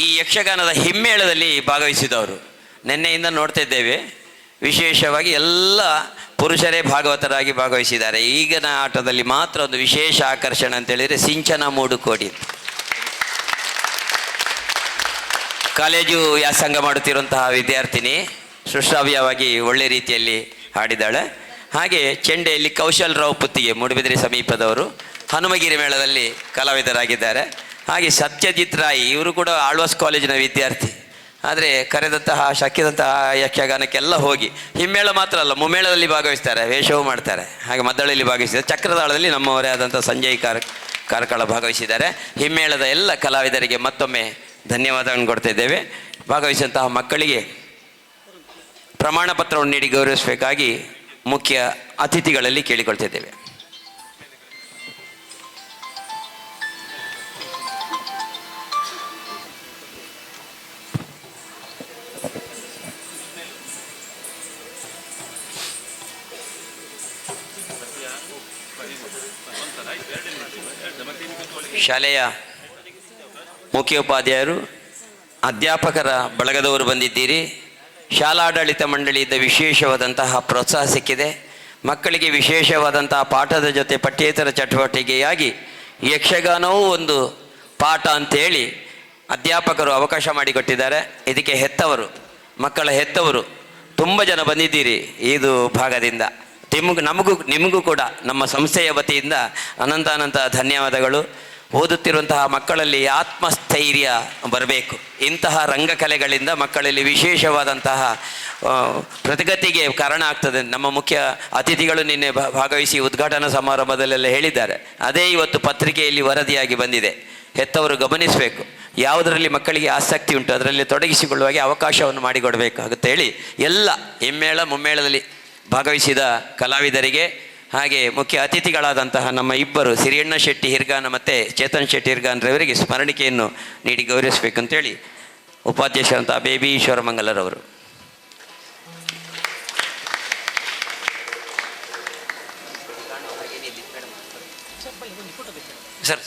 Speaker 1: ಈ ಯಕ್ಷಗಾನದ ಹಿಮ್ಮೇಳದಲ್ಲಿ ಭಾಗವಹಿಸಿದವರು ನಿನ್ನೆಯಿಂದ ನೋಡ್ತಿದ್ದೇವೆ. ವಿಶೇಷವಾಗಿ ಎಲ್ಲ ಪುರುಷರೇ ಭಾಗವತರಾಗಿ ಭಾಗವಹಿಸಿದ್ದಾರೆ. ಈಗಿನ ಆಟದಲ್ಲಿ ಮಾತ್ರ ಒಂದು ವಿಶೇಷ ಆಕರ್ಷಣೆ ಅಂತೇಳಿದರೆ ಸಿಂಚನ 3 ಕೋಡಿ. ಕಾಲೇಜು ವ್ಯಾಸಂಗ ಮಾಡುತ್ತಿರುವಂತಹ ವಿದ್ಯಾರ್ಥಿನಿ ಸುಶ್ರಾವ್ಯವಾಗಿ ಒಳ್ಳೆ ರೀತಿಯಲ್ಲಿ ಹಾಡಿದ್ದಾಳೆ. ಹಾಗೆ ಚೆಂಡೆಯಲ್ಲಿ ಕೌಶಲ್ ರಾವ್ ಪುತ್ತಿಗೆ ಮೂಡುಬಿದಿರೆ ಸಮೀಪದವರು ಹನುಮಗಿರಿ ಮೇಳದಲ್ಲಿ ಕಲಾವಿದರಾಗಿದ್ದಾರೆ. ಹಾಗೆ ಸತ್ಯಜಿತ್ ರಾಯ್ ಇವರು ಕೂಡ ಆಳ್ವಾಸ್ ಕಾಲೇಜಿನ ವಿದ್ಯಾರ್ಥಿ. ಆದರೆ ಕರೆದಂತಹ ಶಕ್ಯದಂತಹ ಯಕ್ಷಗಾನಕ್ಕೆಲ್ಲ ಹೋಗಿ ಹಿಮ್ಮೇಳ ಮಾತ್ರ ಅಲ್ಲ ಮುಮ್ಮೇಳದಲ್ಲಿ ಭಾಗವಹಿಸ್ತಾರೆ, ವೇಷವೂ ಮಾಡ್ತಾರೆ. ಹಾಗೆ ಮದ್ದಳೆಯಲ್ಲಿ ಭಾಗವಹಿಸಿದ್ದಾರೆ. ಚಕ್ರತಾಳದಲ್ಲಿ ನಮ್ಮವರೇ ಆದಂಥ ಸಂಜಯ್ ಕಾರ್ಕಳ ಭಾಗವಹಿಸಿದ್ದಾರೆ. ಹಿಮ್ಮೇಳದ ಎಲ್ಲ ಕಲಾವಿದರಿಗೆ ಮತ್ತೊಮ್ಮೆ ಧನ್ಯವಾದಗಳನ್ನು ಕೊಡ್ತಾ ಇದ್ದೇವೆ. ಭಾಗವಹಿಸಿದಂತಹ ಮಕ್ಕಳಿಗೆ ಪ್ರಮಾಣ ಪತ್ರವನ್ನು ನೀಡಿ ಗೌರವಿಸಬೇಕಾಗಿ ಮುಖ್ಯ ಅತಿಥಿಗಳಲ್ಲಿ ಕೇಳಿಕೊಳ್ತಿದ್ದೇವೆ. ಶಾಲೆಯ ಮುಖ್ಯೋಪಾಧ್ಯಾಯರು, ಅಧ್ಯಾಪಕರ ಬಳಗದವರು ಬಂದಿದ್ದೀರಿ. ಶಾಲಾಡಳಿತ ಮಂಡಳಿಯಿಂದ ವಿಶೇಷವಾದಂತಹ ಪ್ರೋತ್ಸಾಹ ಸಿಕ್ಕಿದೆ. ಮಕ್ಕಳಿಗೆ ವಿಶೇಷವಾದಂತಹ ಪಾಠದ ಜೊತೆ ಪಠ್ಯೇತರ ಚಟುವಟಿಕೆಯಾಗಿ ಯಕ್ಷಗಾನವೂ ಒಂದು ಪಾಠ ಅಂತೇಳಿ ಅಧ್ಯಾಪಕರು ಅವಕಾಶ ಮಾಡಿಕೊಟ್ಟಿದ್ದಾರೆ. ಇದಕ್ಕೆ ಮಕ್ಕಳ ಹೆತ್ತವರು ತುಂಬ ಜನ ಬಂದಿದ್ದೀರಿ ಇದು ಭಾಗದಿಂದ. ನಿಮಗೂ ಕೂಡ ನಮ್ಮ ಸಂಸ್ಥೆಯ ವತಿಯಿಂದ ಅನಂತ ಧನ್ಯವಾದಗಳು. ಓದುತ್ತಿರುವಂತಹ ಮಕ್ಕಳಲ್ಲಿ ಆತ್ಮಸ್ಥೈರ್ಯ ಬರಬೇಕು. ಇಂತಹ ರಂಗಕಲೆಗಳಿಂದ ಮಕ್ಕಳಲ್ಲಿ ವಿಶೇಷವಾದಂತಹ ಪ್ರಗತಿಗೆ ಕಾರಣ ಆಗ್ತದೆ. ನಮ್ಮ ಮುಖ್ಯ ಅತಿಥಿಗಳು ನಿನ್ನೆ ಭಾಗವಹಿಸಿ ಉದ್ಘಾಟನಾ ಸಮಾರಂಭದಲ್ಲೆಲ್ಲ ಹೇಳಿದ್ದಾರೆ. ಅದೇ ಇವತ್ತು ಪತ್ರಿಕೆಯಲ್ಲಿ ವರದಿಯಾಗಿ ಬಂದಿದೆ. ಹೆತ್ತವರು ಗಮನಿಸಬೇಕು. ಯಾವುದರಲ್ಲಿ ಮಕ್ಕಳಿಗೆ ಆಸಕ್ತಿ ಉಂಟು ಅದರಲ್ಲಿ ತೊಡಗಿಸಿಕೊಳ್ಳುವಾಗೆ ಅವಕಾಶವನ್ನು ಮಾಡಿಕೊಡಬೇಕಾಗುತ್ತೆ ಹೇಳಿ ಎಲ್ಲ ಹಿಮ್ಮೇಳ ಮುಮ್ಮೇಳದಲ್ಲಿ ಭಾಗವಹಿಸಿದ ಕಲಾವಿದರಿಗೆ ಹಾಗೆ ಮುಖ್ಯ ಅತಿಥಿಗಳಾದಂತಹ ನಮ್ಮ ಇಬ್ಬರು ಸಿರಿಯಣ್ಣ ಶೆಟ್ಟಿ ಹಿರ್ಗಾನ ಮತ್ತು ಚೇತನ್ ಶೆಟ್ಟಿ ಹಿರ್ಗಾನ್ರವರಿಗೆ ಸ್ಮರಣಿಕೆಯನ್ನು ನೀಡಿ ಗೌರವಿಸಬೇಕಂತೇಳಿ ಉಪಾಧ್ಯಕ್ಷರಂತಹ ಬೇಬಿ ಈಶ್ವರಮಂಗಲರವರು. ಸರ್